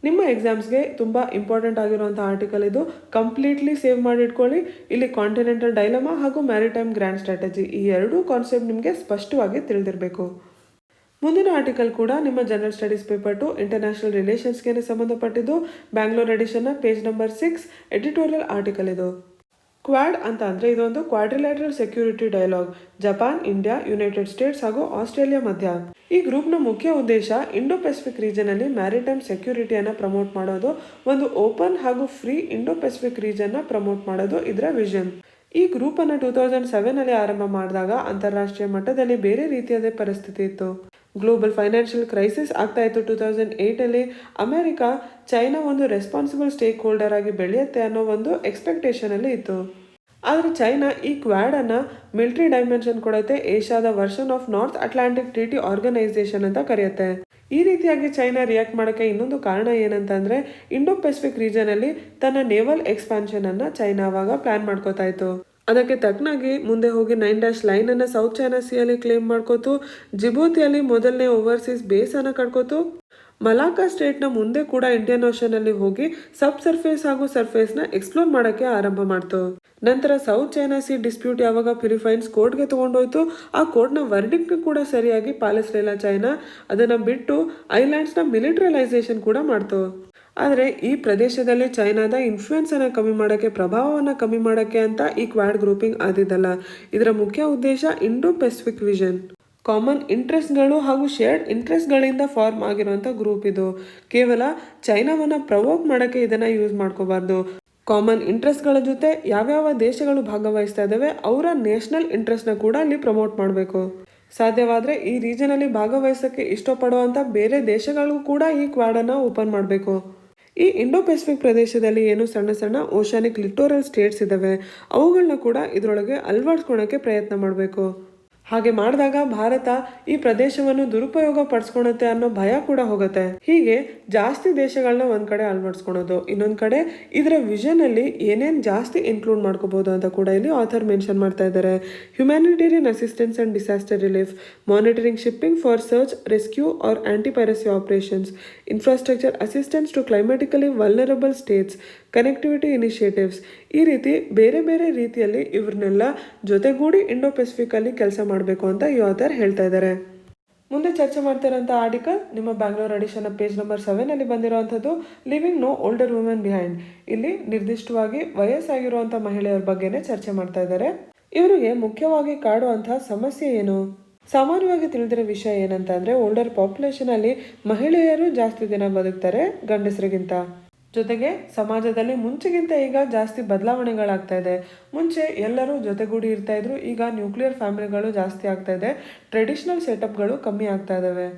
Speaker 1: ನಿಮ್ಮ ಎಕ್ಸಾಮ್ಸ್ಗೆ ತುಂಬ ಇಂಪಾರ್ಟೆಂಟ್ ಆಗಿರುವಂಥ ಆರ್ಟಿಕಲ್ ಇದು, ಕಂಪ್ಲೀಟ್ಲಿ ಸೇವ್ ಮಾಡಿಟ್ಕೊಳ್ಳಿ. ಇಲ್ಲಿ ಕಾಂಟಿನೆಂಟಲ್ ಡೈಲಮಾ ಹಾಗೂ ಮ್ಯಾರಿಟೈಮ್ ಗ್ರ್ಯಾಂಡ್ ಸ್ಟ್ರಾಟಜಿ ಈ ಎರಡೂ ಕಾನ್ಸೆಪ್ಟ್ ನಿಮಗೆ ಸ್ಪಷ್ಟವಾಗಿ ತಿಳಿದಿರಬೇಕು. ಮುಂದಿನ ಆರ್ಟಿಕಲ್ ಕೂಡ ನಿಮ್ಮ ಜನರಲ್ ಸ್ಟಡೀಸ್ ಪೇಪರ್ 2 ಇಂಟರ್ನ್ಯಾಷನಲ್ ರಿಲೇಷನ್ಸ್ಗೆ ಸಂಬಂಧಪಟ್ಟಿದ್ದು. ಬ್ಯಾಂಗ್ಳೂರ್ ಎಡಿಷನ್ನ ಪೇಜ್ ನಂಬರ್ 6 ಎಡಿಟೋರಿಯಲ್ ಆರ್ಟಿಕಲ್ ಇದು. ಕ್ವಾಡ್ ಅಂತ ಅಂದರೆ ಇದೊಂದು quadrilateral security dialogue Japan, India, United States ಹಾಗೂ ಆಸ್ಟ್ರೇಲಿಯಾ ಮಧ್ಯ. ಈ ಗ್ರೂಪ್ನ ಮುಖ್ಯ ಉದ್ದೇಶ ಇಂಡೋ ಪೆಸಿಫಿಕ್ ರೀಜನಲ್ಲಿ ಮ್ಯಾರಿಟೈಮ್ ಸೆಕ್ಯೂರಿಟಿಯನ್ನು ಪ್ರಮೋಟ್ ಮಾಡೋದು, ಒಂದು ಓಪನ್ ಹಾಗೂ ಫ್ರೀ ಇಂಡೋ ಪೆಸಿಫಿಕ್ ರೀಜನ್ನ ಪ್ರಮೋಟ್ ಮಾಡೋದು ಇದರ ವಿಷನ್. ಈ ಗ್ರೂಪನ್ನು 2007 ಆರಂಭ ಮಾಡಿದಾಗ ಅಂತಾರಾಷ್ಟ್ರೀಯ ಮಟ್ಟದಲ್ಲಿ ಬೇರೆ ರೀತಿಯಾದ ಪರಿಸ್ಥಿತಿ ಇತ್ತು. ಗ್ಲೋಬಲ್ ಫೈನಾನ್ಷಿಯಲ್ ಕ್ರೈಸಿಸ್ ಆಗ್ತಾ ಇತ್ತು. 2008 ಅಮೆರಿಕ ಚೈನಾ ಒಂದು ರೆಸ್ಪಾನ್ಸಿಬಲ್ ಸ್ಟೇಕ್ ಹೋಲ್ಡರ್ ಆಗಿ ಬೆಳೆಯುತ್ತೆ ಅನ್ನೋ ಒಂದು ಎಕ್ಸ್ಪೆಕ್ಟೇಷನಲ್ಲಿ ಇತ್ತು. ಆದರೆ ಚೈನಾ ಈ ಕ್ವಾಡನ್ನು ಮಿಲಿಟರಿ ಡೈಮೆನ್ಷನ್ ಕೊಡುತ್ತೆ, ಏಷ್ಯಾದ version of North Atlantic Treaty Organisation ಅಂತ ಕರೆಯುತ್ತೆ. ಈ ರೀತಿಯಾಗಿ ಚೈನಾ ರಿಯಾಕ್ಟ್ ಮಾಡೋಕ್ಕೆ ಇನ್ನೊಂದು ಕಾರಣ ಏನಂತಂದರೆ ಇಂಡೋ ಪೆಸಿಫಿಕ್ ರೀಜನಲ್ಲಿ ತನ್ನ ನೇವಲ್ ಎಕ್ಸ್ಪಾನ್ಷನನ್ನು ಚೈನಾ ಆವಾಗ ಪ್ಲಾನ್ ಮಾಡ್ಕೋತಾ ಇತ್ತು. ಅದಕ್ಕೆ ತಕ್ಕನಾಗಿ ಮುಂದೆ ಹೋಗಿ 9 ಲೈನನ್ನು ಸೌತ್ ಚೈನಾ ಸಿಯಲ್ಲಿ ಕ್ಲೇಮ್ ಮಾಡ್ಕೋತು, ಜಿಬೂತಿಯಲ್ಲಿ ಮೊದಲನೇ ಓವರ್ಸೀಸ್ ಬೇಸನ್ನು ಕಟ್ಕೋತು. ಮಲಾಕಾ ಸ್ಟೇಟ್ನ ಮುಂದೆ ಕೂಡ ಇಂಡಿಯನ್ ಓಷನಲ್ಲಿ ಹೋಗಿ ಸಬ್ ಸರ್ಫೇಸ್ ಹಾಗೂ ಸರ್ಫೇಸ್ನ ಎಕ್ಸ್ಪ್ಲೋರ್ ಮಾಡೋಕ್ಕೆ ಆರಂಭ ಮಾಡ್ತು. ನಂತರ ಸೌತ್ ಚೈನಾ ಸಿ ಡಿಸ್ಪ್ಯೂಟ್ ಯಾವಾಗ ಫಿಲಿಪೈನ್ಸ್ ಕೋರ್ಟ್ಗೆ ತಗೊಂಡೋಯ್ತು, ಆ ಕೋರ್ಟ್ನ ವರ್ಡಿಕ್ಟ್ ಕೂಡ ಸರಿಯಾಗಿ ಪಾಲಿಸಲಿಲ್ಲ ಚೈನಾ. ಅದನ್ನು ಬಿಟ್ಟು ಐಲ್ಯಾಂಡ್ಸ್ನ ಮಿಲಿಟರಲೈಸೇಷನ್ ಕೂಡ ಮಾಡ್ತು. ಆದರೆ ಈ ಪ್ರದೇಶದಲ್ಲಿ ಚೈನಾದ ಇನ್ಫ್ಲೂಯೆನ್ಸನ್ನು ಕಮ್ಮಿ ಮಾಡೋಕ್ಕೆ, ಪ್ರಭಾವವನ್ನು ಕಮ್ಮಿ ಮಾಡೋಕ್ಕೆ ಅಂತ ಈ ಕ್ವಾಡ್ ಗ್ರೂಪಿಂಗ್ ಆದಿದ್ದಲ್ಲ. ಇದರ ಮುಖ್ಯ ಉದ್ದೇಶ ಇಂಡೋ ಪೆಸಿಫಿಕ್ ವಿಷನ್, ಕಾಮನ್ ಇಂಟ್ರೆಸ್ಟ್ಗಳು ಹಾಗೂ ಶೇರ್ಡ್ ಇಂಟ್ರೆಸ್ಟ್ಗಳಿಂದ ಫಾರ್ಮ್ ಆಗಿರುವಂಥ ಗ್ರೂಪ್ ಇದು. ಕೇವಲ ಚೈನಾವನ್ನು ಪ್ರವೋಕ್ ಮಾಡೋಕ್ಕೆ ಇದನ್ನು ಯೂಸ್ ಮಾಡ್ಕೋಬಾರ್ದು. ಕಾಮನ್ ಇಂಟ್ರೆಸ್ಟ್ಗಳ ಜೊತೆ ಯಾವ್ಯಾವ ದೇಶಗಳು ಭಾಗವಹಿಸ್ತಾ ಇದ್ದಾವೆ ಅವರ ನ್ಯಾಷನಲ್ ಇಂಟ್ರೆಸ್ಟ್ನ ಕೂಡ ಅಲ್ಲಿ ಪ್ರಮೋಟ್ ಮಾಡಬೇಕು. ಸಾಧ್ಯವಾದರೆ ಈ ರೀಜನಲ್ಲಿ ಭಾಗವಹಿಸೋಕ್ಕೆ ಇಷ್ಟಪಡುವಂಥ ಬೇರೆ ದೇಶಗಳಿಗೂ ಕೂಡ ಈ ಕ್ವಾಡನ್ನು ಓಪನ್ ಮಾಡಬೇಕು. ಈ ಇಂಡೋ ಪೆಸಿಫಿಕ್ ಪ್ರದೇಶದಲ್ಲಿ ಏನು ಸಣ್ಣ ಸಣ್ಣ ಓಷಾನಿಕ್ ಲಿಟೋರಲ್ ಸ್ಟೇಟ್ಸ್ ಇದ್ದಾವೆ ಅವುಗಳನ್ನ ಕೂಡ ಇದರೊಳಗೆ ಅಳವಡಿಸ್ಕೊಳಕ್ಕೆ ಪ್ರಯತ್ನ ಮಾಡಬೇಕು. ಹಾಗೆ ಮಾಡಿದಾಗ ಭಾರತ ಈ ಪ್ರದೇಶವನ್ನು ದುರುಪಯೋಗ ಪಡಿಸ್ಕೊಳತ್ತೆ ಅನ್ನೋ ಭಯ ಕೂಡ ಹೋಗುತ್ತೆ. ಹೀಗೆ ಜಾಸ್ತಿ ದೇಶಗಳನ್ನ ಒಂದ್ ಕಡೆ ಅಳವಡಿಸ್ಕೊಳೋದು, ಇನ್ನೊಂದ್ ಕಡೆ ಇದರ ವಿಷನ್ ಅಲ್ಲಿ ಏನೇನ್ ಜಾಸ್ತಿ ಇನ್ಕ್ಲೂಡ್ ಮಾಡ್ಕೋಬಹುದು ಅಂತ ಕೂಡ ಇಲ್ಲಿ ಆಥರ್ ಮೆನ್ಷನ್ ಮಾಡ್ತಾ ಇದ್ದಾರೆ. Humanitarian assistance and disaster relief, monitoring shipping for search rescue or anti piracy operations, infrastructure assistance to climatically vulnerable states, connectivity initiatives, ಈ ರೀತಿ ಬೇರೆ ಬೇರೆ ರೀತಿಯಲ್ಲಿ ಇವ್ರನ್ನೆಲ್ಲ ಜೊತೆಗೂಡಿ ಇಂಡೋ ಪೆಸಿಫಿಕ್ ಅಲ್ಲಿ ಕೆಲಸ ಮಾಡಬೇಕು ಅಂತ ಈ ಆಥರ್ ಹೇಳ್ತಾ ಇದ್ದಾರೆ. ಮುಂದೆ ಚರ್ಚೆ ಮಾಡ್ತಿರೋಂಥ ಆರ್ಟಿಕಲ್ ನಿಮ್ಮ ಬ್ಯಾಂಗ್ಳೂರ್ ಎಡಿಷನ್ ಪೇಜ್ ನಂಬರ್ 7 ಅಲ್ಲಿ ಬಂದಿರುವಂಥದ್ದು, living no older women behind. ಇಲ್ಲಿ ನಿರ್ದಿಷ್ಟವಾಗಿ ವಯಸ್ಸಾಗಿರುವಂಥ ಮಹಿಳೆಯರ ಬಗ್ಗೆನೇ ಚರ್ಚೆ ಮಾಡ್ತಾ ಇದ್ದಾರೆ. ಇವರಿಗೆ ಮುಖ್ಯವಾಗಿ ಕಾಡುವಂತಹ ಸಮಸ್ಯೆ ಏನು? ಸಾಮಾನ್ಯವಾಗಿ ತಿಳಿದಿರೋ ವಿಷಯ ಏನಂತ ಅಂದರೆ, ಓಲ್ಡರ್ ಪಾಪ್ಯುಲೇಷನ್ ಅಲ್ಲಿ ಮಹಿಳೆಯರು ಜಾಸ್ತಿ ದಿನ ಬದುಕ್ತಾರೆ ಗಂಡಸರಿಗಿಂತ. ಜೊತೆಗೆ ಸಮಾಜದಲ್ಲಿ ಮುಂಚೆಗಿಂತ ಈಗ ಜಾಸ್ತಿ ಬದಲಾವಣೆಗಳಾಗ್ತಾ ಇದೆ. ಮುಂಚೆ ಎಲ್ಲರೂ ಜೊತೆಗೂಡಿ ಇರ್ತಾ ಇದ್ರು, ಈಗ ನ್ಯೂಕ್ಲಿಯರ್ ಫ್ಯಾಮಿಲಿಗಳು ಜಾಸ್ತಿ ಆಗ್ತಾ ಇದೆ, ಟ್ರೆಡಿಷನಲ್ ಸೆಟಪ್ಗಳು ಕಮ್ಮಿ ಆಗ್ತಾ ಇದ್ದಾವೆ.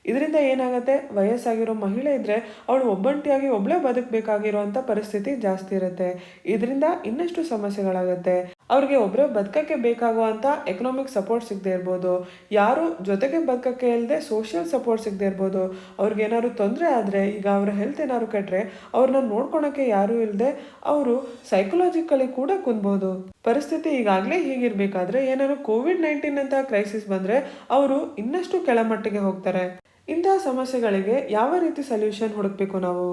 Speaker 1: ಇದರಿಂದ ಏನಾಗುತ್ತೆ, ವಯಸ್ಸಾಗಿರೋ ಮಹಿಳೆ ಇದ್ರೆ ಅವಳು ಒಬ್ಬಂಟಿಯಾಗಿ ಒಬ್ಬಳೇ ಬದುಕಬೇಕಾಗಿರೋಂಥ ಪರಿಸ್ಥಿತಿ ಜಾಸ್ತಿ ಇರುತ್ತೆ. ಇದರಿಂದ ಇನ್ನಷ್ಟು ಸಮಸ್ಯೆಗಳಾಗುತ್ತೆ. ಅವ್ರಿಗೆ ಒಬ್ಬರೇ ಬದುಕಕ್ಕೆ ಬೇಕಾಗುವಂಥ ಎಕನಾಮಿಕ್ ಸಪೋರ್ಟ್ ಸಿಗದೆ ಇರ್ಬೋದು, ಯಾರು ಜೊತೆಗೆ ಬದುಕಕ್ಕೆ ಇಲ್ಲದೆ ಸೋಷಿಯಲ್ ಸಪೋರ್ಟ್ ಸಿಗದೆ ಇರ್ಬೋದು. ಅವ್ರಿಗೆ ಏನಾದ್ರು ತೊಂದರೆ ಆದರೆ, ಈಗ ಅವ್ರ ಹೆಲ್ತ್ ಏನಾದ್ರು ಕೆಟ್ಟರೆ ಅವ್ರನ್ನ ನೋಡ್ಕೊಳಕ್ಕೆ ಯಾರೂ ಇಲ್ಲದೆ ಅವರು ಸೈಕಲಾಜಿಕಲಿ ಕೂಡ ಕುಂದ್ಬೋದು. ಪರಿಸ್ಥಿತಿ ಈಗಾಗಲೇ ಹೀಗಿರ್ಬೇಕಾದ್ರೆ ಏನಾದ್ರು ಕೋವಿಡ್-19 ಅಂತ ಕ್ರೈಸಿಸ್ ಬಂದರೆ ಅವರು ಇನ್ನಷ್ಟು ಕೆಳಮಟ್ಟಿಗೆ ಹೋಗ್ತಾರೆ. ಇಂತಹ ಸಮಸ್ಯೆಗಳಿಗೆ ಯಾವ ರೀತಿ ಸೊಲ್ಯೂಷನ್ ಹುಡುಕಬೇಕು ನಾವು?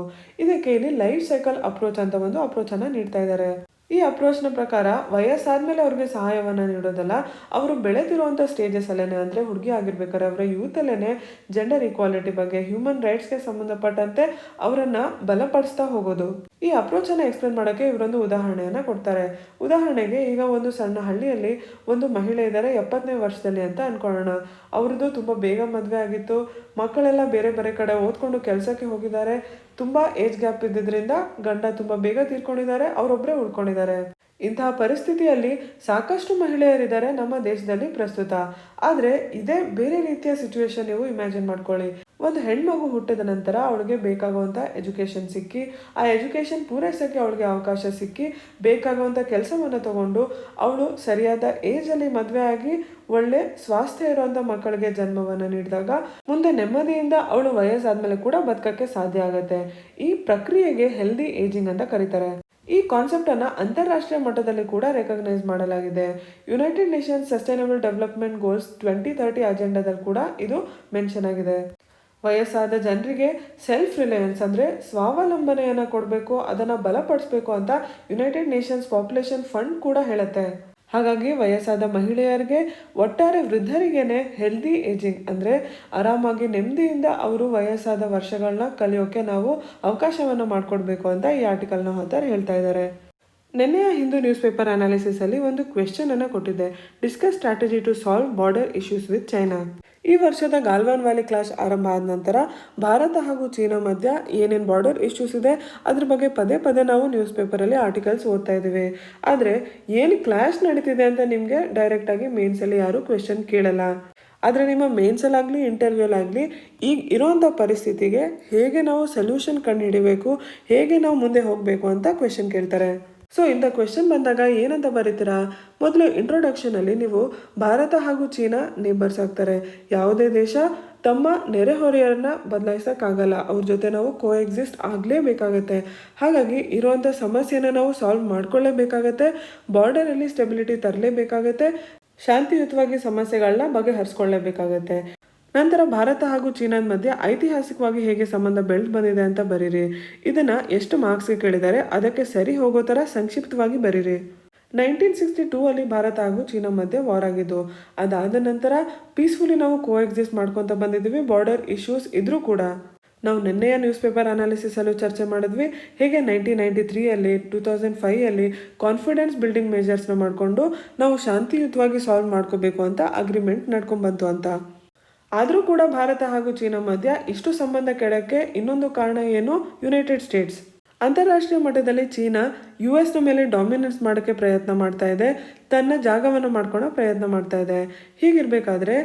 Speaker 1: ಇದಕ್ಕೆ ಇಲ್ಲಿ ಲೈಫ್ ಸೈಕಲ್ ಅಪ್ರೋಚ್ ಅಂತ ಒಂದು ಅಪ್ರೋಚನ್ನು ನೀಡ್ತಾ ಇದ್ದಾರೆ. ಈ ಅಪ್ರೋಚ್ನ ಪ್ರಕಾರ ವಯಸ್ಸಾದ್ಮೇಲೆ ಅವ್ರಿಗೆ ಸಹಾಯವನ್ನು ನೀಡೋದಲ್ಲ, ಅವರು ಬೆಳೆದಿರುವಂಥ ಸ್ಟೇಜಸ್ ಅಲ್ಲೇನೆ, ಅಂದರೆ ಹುಡುಗಿ ಆಗಿರ್ಬೇಕಾದ್ರೆ ಅವರ ಯೂತಲ್ಲೇ ಜೆಂಡರ್ ಈಕ್ವಾಲಿಟಿ ಬಗ್ಗೆ, ಹ್ಯೂಮನ್ ರೈಟ್ಸ್ಗೆ ಸಂಬಂಧಪಟ್ಟಂತೆ ಅವರನ್ನು ಬಲಪಡಿಸ್ತಾ ಹೋಗೋದು. ಈ ಅಪ್ರೋಚನ್ನು ಎಕ್ಸ್ಪ್ಲೇನ್ ಮಾಡೋಕ್ಕೆ ಇವರೊಂದು ಉದಾಹರಣೆಯನ್ನು ಕೊಡ್ತಾರೆ. ಉದಾಹರಣೆಗೆ, ಈಗ ಒಂದು ಸಣ್ಣ ಹಳ್ಳಿಯಲ್ಲಿ ಒಂದು ಮಹಿಳೆ ಇದ್ದಾರೆ, 70ನೇ ವರ್ಷದಲ್ಲಿ ಅಂತ ಅನ್ಕೊಳ್ಳೋಣ. ಅವ್ರದ್ದು ತುಂಬ ಬೇಗ ಮದುವೆ ಆಗಿತ್ತು, ಮಕ್ಕಳೆಲ್ಲ ಬೇರೆ ಬೇರೆ ಕಡೆ ಓದ್ಕೊಂಡು ಕೆಲಸಕ್ಕೆ ಹೋಗಿದ್ದಾರೆ. ತುಂಬ ಏಜ್ ಗ್ಯಾಪ್ ಇದ್ದಿದ್ದರಿಂದ ಗಂಡ ತುಂಬ ಬೇಗ ತೀರ್ಕೊಂಡಿದ್ದಾರೆ, ಅವರೊಬ್ಬರೇ ಉಳ್ಕೊಂಡಿದ್ದಾರೆ. ಇಂತಹ ಪರಿಸ್ಥಿತಿಯಲ್ಲಿ ಸಾಕಷ್ಟು ಮಹಿಳೆಯರಿದ್ದಾರೆ ನಮ್ಮ ದೇಶದಲ್ಲಿ ಪ್ರಸ್ತುತ. ಆದರೆ ಇದೇ ಬೇರೆ ರೀತಿಯ ಸಿಚುವೇಶನ್ ನೀವು ಇಮ್ಯಾಜಿನ್ ಮಾಡ್ಕೊಳ್ಳಿ. ಒಂದು ಹೆಣ್ಮಗು ಹುಟ್ಟಿದ ನಂತರ ಅವಳಿಗೆ ಬೇಕಾಗುವಂಥ ಎಜುಕೇಷನ್ ಸಿಕ್ಕಿ, ಆ ಎಜುಕೇಷನ್ ಪೂರೈಸೋಕ್ಕೆ ಅವಳಿಗೆ ಅವಕಾಶ ಸಿಕ್ಕಿ, ಬೇಕಾಗುವಂಥ ಕೆಲಸವನ್ನು ತಗೊಂಡು ಅವಳು ಸರಿಯಾದ ಏಜಲ್ಲಿ ಮದುವೆ ಆಗಿ ಒಳ್ಳೆ ಸ್ವಾಸ್ಥ್ಯ ಇರುವಂಥ ಮಕ್ಕಳಿಗೆ ಜನ್ಮವನ್ನು ನೀಡಿದಾಗ ಮುಂದೆ ನೆಮ್ಮದಿಯಿಂದ ಅವಳು ವಯಸ್ಸಾದ್ಮೇಲೆ ಕೂಡ ಬದುಕಕ್ಕೆ ಸಾಧ್ಯ ಆಗುತ್ತೆ. ಈ ಪ್ರಕ್ರಿಯೆಗೆ ಹೆಲ್ದಿ ಏಜಿಂಗ್ ಅಂತ ಕರೀತಾರೆ. ಈ ಕಾನ್ಸೆಪ್ಟ್ ಅನ್ನ ಅಂತಾರಾಷ್ಟ್ರೀಯ ಮಟ್ಟದಲ್ಲಿ ಕೂಡ ರೆಕಗ್ನೈಸ್ ಮಾಡಲಾಗಿದೆ. United Nations sustainable development goals 2030 ಅಜೆಂಡಾದಲ್ಲಿ ಕೂಡ ಇದು ಮೆನ್ಷನ್ ಆಗಿದೆ. ವಯಸ್ಸಾದ ಜನರಿಗೆ ಸೆಲ್ಫ್ ರಿಲಯನ್ಸ್ ಅಂದರೆ ಸ್ವಾವಲಂಬನೆಯನ್ನು ಕೊಡಬೇಕು, ಅದನ್ನು ಬಲಪಡಿಸಬೇಕು ಅಂತ ಯುನೈಟೆಡ್ ನೇಷನ್ಸ್ ಪಾಪ್ಯುಲೇಷನ್ ಫಂಡ್ ಕೂಡ ಹೇಳುತ್ತೆ. ಹಾಗಾಗಿ ವಯಸ್ಸಾದ ಮಹಿಳೆಯರಿಗೆ, ಒಟ್ಟಾರೆ ವೃದ್ಧರಿಗೇನೆ ಹೆಲ್ದಿ ಏಜಿಂಗ್ ಅಂದರೆ ಆರಾಮಾಗಿ ನೆಮ್ಮದಿಯಿಂದ ಅವರು ವಯಸ್ಸಾದ ವರ್ಷಗಳನ್ನ ಕಲಿಯೋಕೆ ನಾವು ಅವಕಾಶವನ್ನು ಮಾಡಿಕೊಡ್ಬೇಕು ಅಂತ ಈ ಆರ್ಟಿಕಲ್ನ ಆಥರ್ ಹೇಳ್ತಾ ಇದ್ದಾರೆ. ನಿನ್ನೆಯ ಹಿಂದೂ ನ್ಯೂಸ್ ಪೇಪರ್ ಅನಾಲಿಸಿಸ್ ಅಲ್ಲಿ ಒಂದು ಕ್ವೆಶ್ಚನ್ ಅನ್ನು ಕೊಟ್ಟಿದ್ದೆ, discuss strategy to solve border issues with China. ಈ ವರ್ಷದ ಗಾಲ್ವಾನ್ ವ್ಯಾಲಿ ಕ್ಲಾಶ್ ಆರಂಭ ಆದ ನಂತರ ಭಾರತ ಹಾಗೂ ಚೀನಾ ಮಧ್ಯ ಏನೇನು ಬಾರ್ಡರ್ ಇಶ್ಯೂಸ್ ಇದೆ ಅದ್ರ ಬಗ್ಗೆ ಪದೇ ಪದೇ ನಾವು ನ್ಯೂಸ್ ಪೇಪರಲ್ಲಿ ಆರ್ಟಿಕಲ್ಸ್ ಓದ್ತಾ ಇದ್ದೀವಿ. ಆದರೆ ಏನು ಕ್ಲಾಶ್ ನಡೀತಿದೆ ಅಂತ ನಿಮಗೆ ಡೈರೆಕ್ಟಾಗಿ ಮೇನ್ಸಲ್ಲಿ ಯಾರೂ ಕ್ವೆಶ್ಚನ್ ಕೇಳಲ್ಲ. ಆದರೆ ನಿಮ್ಮ ಮೇನ್ಸಲ್ಲಾಗಲಿ ಇಂಟರ್ವ್ಯೂಲಾಗಲಿ ಈಗ ಇರೋವಂಥ ಪರಿಸ್ಥಿತಿಗೆ ಹೇಗೆ ನಾವು ಸೊಲ್ಯೂಷನ್ ಕಂಡುಹಿಡಿಬೇಕು, ಹೇಗೆ ನಾವು ಮುಂದೆ ಹೋಗಬೇಕು ಅಂತ ಕ್ವೆಶ್ಚನ್ ಕೇಳ್ತಾರೆ. ಸೊ ಇಂಥ ಕ್ವೆಶ್ಚನ್ ಬಂದಾಗ ಏನಂತ ಬರೀತೀರಾ? ಮೊದಲು ಇಂಟ್ರೊಡಕ್ಷನಲ್ಲಿ ನೀವು ಭಾರತ ಹಾಗೂ ಚೀನಾ ನೇಬರ್ಸ್ ಆಗ್ತಾರೆ. ಯಾವುದೇ ದೇಶ ತಮ್ಮ ನೆರೆಹೊರೆಯರನ್ನ ಬದಲಾಯಿಸೋಕ್ಕಾಗಲ್ಲ, ಅವ್ರ ಜೊತೆ ನಾವು ಕೋ ಎಕ್ಸಿಸ್ಟ್ ಆಗಲೇಬೇಕಾಗತ್ತೆ. ಹಾಗಾಗಿ ಇರುವಂಥ ಸಮಸ್ಯೆನ ನಾವು ಸಾಲ್ವ್ ಮಾಡ್ಕೊಳ್ಳೇಬೇಕಾಗತ್ತೆ, ಬಾರ್ಡರಲ್ಲಿ ಸ್ಟೆಬಿಲಿಟಿ ತರಲೇಬೇಕಾಗತ್ತೆ, ಶಾಂತಿಯುತವಾಗಿ ಸಮಸ್ಯೆಗಳನ್ನ ಬಗೆಹರಿಸ್ಕೊಳ್ಳೇಬೇಕಾಗತ್ತೆ. ನಂತರ ಭಾರತ ಹಾಗೂ ಚೀನಾದ ಮಧ್ಯೆ ಐತಿಹಾಸಿಕವಾಗಿ ಹೇಗೆ ಸಂಬಂಧ ಬೆಳೆದು ಬಂದಿದೆ ಅಂತ ಬರೀರಿ. ಇದನ್ನ ಎಷ್ಟು ಮಾರ್ಕ್ಸ್ಗೆ ಕೇಳಿದ್ದಾರೆ ಅದಕ್ಕೆ ಸರಿ ಹೋಗೋ ಥರ ಸಂಕ್ಷಿಪ್ತವಾಗಿ ಬರೀರಿ. 1962 ಅಲ್ಲಿ ಭಾರತ ಹಾಗೂ ಚೀನಾ ಮಧ್ಯೆ ವಾರ್ ಆಗಿದ್ದು, ಅದಾದ ನಂತರ ಪೀಸ್ಫುಲಿ ನಾವು ಕೋಎಕ್ಸಿಸ್ಟ್ ಮಾಡ್ಕೊತ ಬಂದಿದ್ದೀವಿ. ಬಾರ್ಡರ್ ಇಶ್ಯೂಸ್ ಇದ್ರೂ ಕೂಡ ನಾವು ನಿನ್ನೆಯ ನ್ಯೂಸ್ ಪೇಪರ್ ಅನಾಲಿಸಿಸ್ ಅಲ್ಲೂ ಚರ್ಚೆ ಮಾಡಿದ್ವಿ ಹೇಗೆ 1993 2005 ಕಾನ್ಫಿಡೆನ್ಸ್ ಬಿಲ್ಡಿಂಗ್ ಮೆಜರ್ಸ್ನ ಮಾಡಿಕೊಂಡು ನಾವು ಶಾಂತಿಯುತವಾಗಿ ಸಾಲ್ವ್ ಮಾಡ್ಕೋಬೇಕು ಅಂತ ಅಗ್ರಿಮೆಂಟ್ ನಡ್ಕೊಂಡ್ಬಂತು ಅಂತ. ಆದರೂ ಕೂಡ ಭಾರತ ಹಾಗೂ ಚೀನಾ ಮಧ್ಯ ಇಷ್ಟು ಸಂಬಂಧ ಕೆಡಕ್ಕೆ ಇನ್ನೊಂದು ಕಾರಣ ಏನು? United States. ಅಂತಾರಾಷ್ಟ್ರೀಯ ಮಟ್ಟದಲ್ಲಿ ಚೀನಾ US ಮೇಲೆ ಡಾಮಿನೆನ್ಸ್ ಮಾಡೋಕ್ಕೆ ಪ್ರಯತ್ನ ಮಾಡ್ತಾ ಇದೆ, ತನ್ನ ಜಾಗವನ್ನು ಮಾಡ್ಕೊಳ್ಳೋ ಪ್ರಯತ್ನ ಮಾಡ್ತಾ ಇದೆ. ಹೀಗಿರ್ಬೇಕಾದ್ರೆ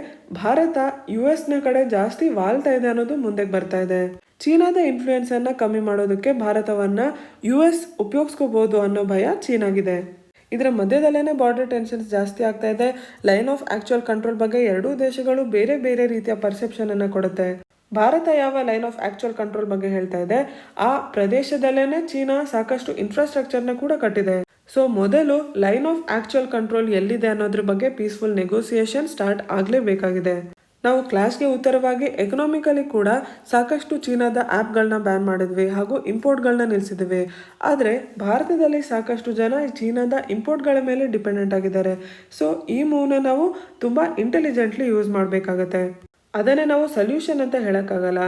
Speaker 1: ಭಾರತ US ಕಡೆ ಜಾಸ್ತಿ ವಾಲ್ತಾ ಇದೆ ಅನ್ನೋದು ಮುಂದೆ ಬರ್ತಾ ಇದೆ. ಚೀನಾದ ಇನ್ಫ್ಲೂಯೆನ್ಸ್ ಅನ್ನ ಕಮ್ಮಿ ಮಾಡೋದಕ್ಕೆ ಭಾರತವನ್ನ US ಉಪಯೋಗಿಸ್ಕೋಬಹುದು ಅನ್ನೋ ಭಯ ಚೀನಾಗಿದೆ. ಇದರ ಮಧ್ಯದಲ್ಲೇ ಬಾರ್ಡರ್ ಟೆನ್ಷನ್ಸ್ ಜಾಸ್ತಿ ಆಗ್ತಾ ಇದೆ. ಲೈನ್ ಆಫ್ ಆಕ್ಚುಯಲ್ ಕಂಟ್ರೋಲ್ ಬಗ್ಗೆ ಎರಡೂ ದೇಶಗಳು ಬೇರೆ ಬೇರೆ ರೀತಿಯ ಪರ್ಸೆಪ್ಷನ್ ಅನ್ನ ಕೊಡುತ್ತೆ. ಭಾರತ ಯಾವ ಲೈನ್ ಆಫ್ ಆಕ್ಚುಯಲ್ ಕಂಟ್ರೋಲ್ ಬಗ್ಗೆ ಹೇಳ್ತಾ ಇದೆ, ಆ ಪ್ರದೇಶದಲ್ಲೇನೆ ಚೀನಾ ಸಾಕಷ್ಟು ಇನ್ಫ್ರಾಸ್ಟ್ರಕ್ಚರ್ನ ಕೂಡ ಕಟ್ಟಿದೆ. ಸೊ ಮೊದಲು ಲೈನ್ ಆಫ್ ಆಕ್ಚುಯಲ್ ಕಂಟ್ರೋಲ್ ಎಲ್ಲಿದೆ ಅನ್ನೋದ್ರ ಬಗ್ಗೆ ಪೀಸ್ಫುಲ್ ನೆಗೋಸಿಯೇಷನ್ ಸ್ಟಾರ್ಟ್ ಆಗಲೇಬೇಕಾಗಿದೆ. ನಾವು ಕ್ಲಾಸ್ಗೆ ಉತ್ತರವಾಗಿ ಎಕನಾಮಿಕಲಿ ಕೂಡ ಸಾಕಷ್ಟು ಚೀನಾದ ಆ್ಯಪ್ಗಳನ್ನ ಬ್ಯಾನ್ ಮಾಡಿದ್ವಿ ಹಾಗೂ ಇಂಪೋರ್ಟ್ಗಳನ್ನ ನಿಲ್ಲಿಸಿದ್ವಿ. ಆದರೆ ಭಾರತದಲ್ಲಿ ಸಾಕಷ್ಟು ಜನ ಚೀನಾದ ಇಂಪೋರ್ಟ್ಗಳ ಮೇಲೆ ಡಿಪೆಂಡೆಂಟ್ ಆಗಿದ್ದಾರೆ. ಸೊ ಈ ಮೂವ್ನ ನಾವು ತುಂಬ ಇಂಟೆಲಿಜೆಂಟ್ಲಿ ಯೂಸ್ ಮಾಡಬೇಕಾಗತ್ತೆ. ಅದನ್ನೇ ನಾವು ಸೊಲ್ಯೂಷನ್ ಅಂತ ಹೇಳೋಕ್ಕಾಗಲ್ಲ.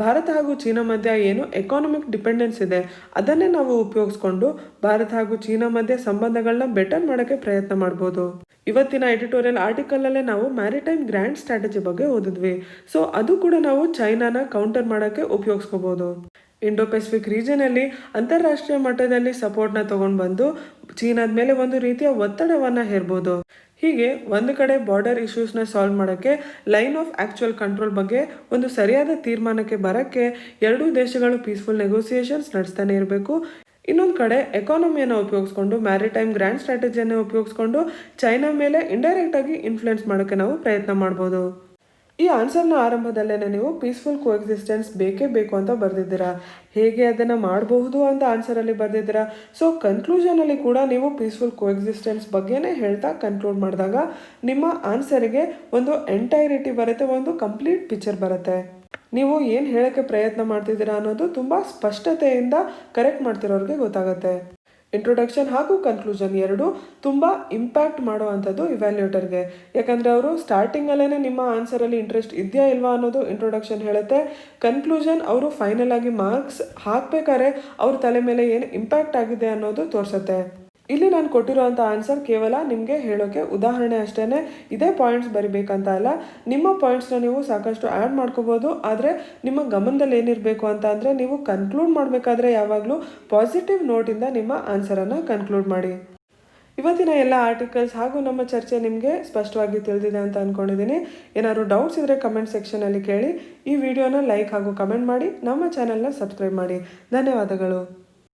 Speaker 1: ಭಾರತ ಹಾಗೂ ಚೀನಾ ಮಧ್ಯೆ ಏನು ಎಕಾನಮಿಕ್ ಡಿಪೆಂಡೆನ್ಸ್ ಇದೆ ಅದನ್ನೇ ನಾವು ಉಪಯೋಗಿಸ್ಕೊಂಡು ಭಾರತ ಹಾಗೂ ಚೀನಾ ಮಧ್ಯೆ ಸಂಬಂಧಗಳನ್ನ ಬೆಟರ್ ಮಾಡೋಕ್ಕೆ ಪ್ರಯತ್ನ ಮಾಡ್ಬೋದು. ಇವತ್ತಿನ ಎಡಿಟೋರಿಯಲ್ ಆರ್ಟಿಕಲಲ್ಲೇ ನಾವು ಮ್ಯಾರಿಟೈಮ್ ಗ್ರ್ಯಾಂಡ್ ಸ್ಟ್ರಾಟಜಿ ಬಗ್ಗೆ ಓದಿದ್ವಿ. ಸೊ ಅದು ಕೂಡ ನಾವು ಚೈನಾನ ಕೌಂಟರ್ ಮಾಡೋಕ್ಕೆ ಉಪಯೋಗಿಸ್ಕೋಬೋದು. ಇಂಡೋ ಪೆಸಿಫಿಕ್ ರೀಜನಲ್ಲಿ ಅಂತಾರಾಷ್ಟ್ರೀಯ ಮಟ್ಟದಲ್ಲಿ ಸಪೋರ್ಟ್ನ ತೊಗೊಂಡು ಬಂದು ಚೀನಾದ ಮೇಲೆ ಒಂದು ರೀತಿಯ ಒತ್ತಡವನ್ನು ಹೇರ್ಬೋದು. ಹೀಗೆ ಒಂದು ಕಡೆ ಬಾರ್ಡರ್ ಇಶ್ಯೂಸ್ನ ಸಾಲ್ವ್ ಮಾಡೋಕ್ಕೆ ಲೈನ್ ಆಫ್ ಆಕ್ಚುಯಲ್ ಕಂಟ್ರೋಲ್ ಬಗ್ಗೆ ಒಂದು ಸರಿಯಾದ ತೀರ್ಮಾನಕ್ಕೆ ಬರೋಕ್ಕೆ ಎರಡೂ ದೇಶಗಳು ಪೀಸ್ಫುಲ್ ನೆಗೋಸಿಯೇಷನ್ಸ್ ನಡೆಸ್ತಾನೆ ಇರಬೇಕು. ಇನ್ನೊಂದು ಕಡೆ ಎಕಾನಮಿಯನ್ನು ಉಪಯೋಗಿಸ್ಕೊಂಡು ಮ್ಯಾರಿಟೈಮ್ ಗ್ರ್ಯಾಂಡ್ ಸ್ಟ್ರಾಟಜಿಯನ್ನು ಉಪಯೋಗಿಸ್ಕೊಂಡು ಚೈನಾ ಮೇಲೆ ಇಂಡೈರೆಕ್ಟ್ ಆಗಿ ಇನ್ಫ್ಲುಯೆನ್ಸ್ ಮಾಡೋಕ್ಕೆ ನಾವು ಪ್ರಯತ್ನ ಮಾಡ್ಬೋದು. ಈ ಆನ್ಸರ್ನ ಆರಂಭದಲ್ಲೇ ನೀವು ಪೀಸ್ಫುಲ್ ಕೋಎಕ್ಸಿಸ್ಟೆನ್ಸ್ ಬೇಕೇ ಬೇಕು ಅಂತ ಬರೆದಿದ್ದೀರಾ. ಹೇಗೆ ಅದನ್ನು ಮಾಡಬಹುದು ಅಂತ ಆನ್ಸರಲ್ಲಿ ಬರೆದಿದ್ದೀರಾ. ಸೊ ಕನ್ಕ್ಲೂಷನಲ್ಲಿ ಕೂಡ ನೀವು ಪೀಸ್ಫುಲ್ ಕೋಎಕ್ಸಿಸ್ಟೆನ್ಸ್ ಬಗ್ಗೆನೇ ಹೇಳ್ತಾ ಕನ್ಕ್ಲೂಡ್ ಮಾಡಿದಾಗ ನಿಮ್ಮ ಆನ್ಸರಿಗೆ ಒಂದು ಎಂಟೈರಿಟಿ ಬರುತ್ತೆ, ಒಂದು ಕಂಪ್ಲೀಟ್ ಪಿಕ್ಚರ್ ಬರುತ್ತೆ. ನೀವು ಏನು ಹೇಳೋಕ್ಕೆ ಪ್ರಯತ್ನ ಮಾಡ್ತಿದ್ದೀರಾ ಅನ್ನೋದು ತುಂಬ ಸ್ಪಷ್ಟತೆಯಿಂದ ಕರೆಕ್ಟ್ ಮಾಡ್ತಿರೋರಿಗೆ ಗೊತ್ತಾಗುತ್ತೆ. ಇಂಟ್ರೊಡಕ್ಷನ್ ಹಾಗೂ ಕನ್ಕ್ಲೂಷನ್ ಎರಡು ತುಂಬ ಇಂಪ್ಯಾಕ್ಟ್ ಮಾಡುವಂಥದ್ದು ಇವ್ಯಾಲ್ಯೂಟರ್ಗೆ. ಯಾಕಂದರೆ ಅವರು ಸ್ಟಾರ್ಟಿಂಗಲ್ಲೇ ನಿಮ್ಮ ಆನ್ಸರಲ್ಲಿ ಇಂಟ್ರೆಸ್ಟ್ ಇದೆಯಾ ಇಲ್ವಾ ಅನ್ನೋದು ಇಂಟ್ರೊಡಕ್ಷನ್ ಹೇಳುತ್ತೆ. ಕನ್ಕ್ಲೂಷನ್ ಅವರು ಫೈನಲ್ ಆಗಿ ಮಾರ್ಕ್ಸ್ ಹಾಕಬೇಕಾದ್ರೆ ಅವ್ರ ತಲೆ ಮೇಲೆ ಏನು ಇಂಪ್ಯಾಕ್ಟ್ ಆಗಿದೆ ಅನ್ನೋದು ತೋರಿಸುತ್ತೆ. ಇಲ್ಲಿ ನಾನು ಕೊಟ್ಟಿರೋಂಥ ಆನ್ಸರ್ ಕೇವಲ ನಿಮಗೆ ಹೇಳೋಕ್ಕೆ ಉದಾಹರಣೆ ಅಷ್ಟೇ, ಇದೇ ಪಾಯಿಂಟ್ಸ್ ಬರಿಬೇಕಂತ ಅಲ್ಲ. ನಿಮ್ಮ ಪಾಯಿಂಟ್ಸ್ನ ನೀವು ಸಾಕಷ್ಟು ಆ್ಯಡ್ ಮಾಡ್ಕೋಬೋದು. ಆದರೆ ನಿಮ್ಮ ಗಮನದಲ್ಲಿ ಏನಿರಬೇಕು ಅಂತ ಅಂದರೆ ನೀವು ಕನ್ಕ್ಲೂಡ್ ಮಾಡಬೇಕಾದ್ರೆ ಯಾವಾಗಲೂ ಪಾಸಿಟಿವ್ ನೋಟಿಂದ ನಿಮ್ಮ ಆನ್ಸರನ್ನು ಕನ್ಕ್ಲೂಡ್ ಮಾಡಿ. ಇವತ್ತಿನ ಎಲ್ಲ ಆರ್ಟಿಕಲ್ಸ್ ಹಾಗೂ ನಮ್ಮ ಚರ್ಚೆ ನಿಮಗೆ ಸ್ಪಷ್ಟವಾಗಿ ತಿಳಿದಿದೆ ಅಂತ ಅಂದ್ಕೊಂಡಿದ್ದೀನಿ. ಏನಾದರೂ ಡೌಟ್ಸ್ ಇದ್ದರೆ ಕಮೆಂಟ್ ಸೆಕ್ಷನಲ್ಲಿ ಕೇಳಿ. ಈ ವಿಡಿಯೋನ ಲೈಕ್ ಹಾಗೂ ಕಮೆಂಟ್ ಮಾಡಿ, ನಮ್ಮ ಚಾನಲ್ನ ಸಬ್ಸ್ಕ್ರೈಬ್ ಮಾಡಿ. ಧನ್ಯವಾದಗಳು.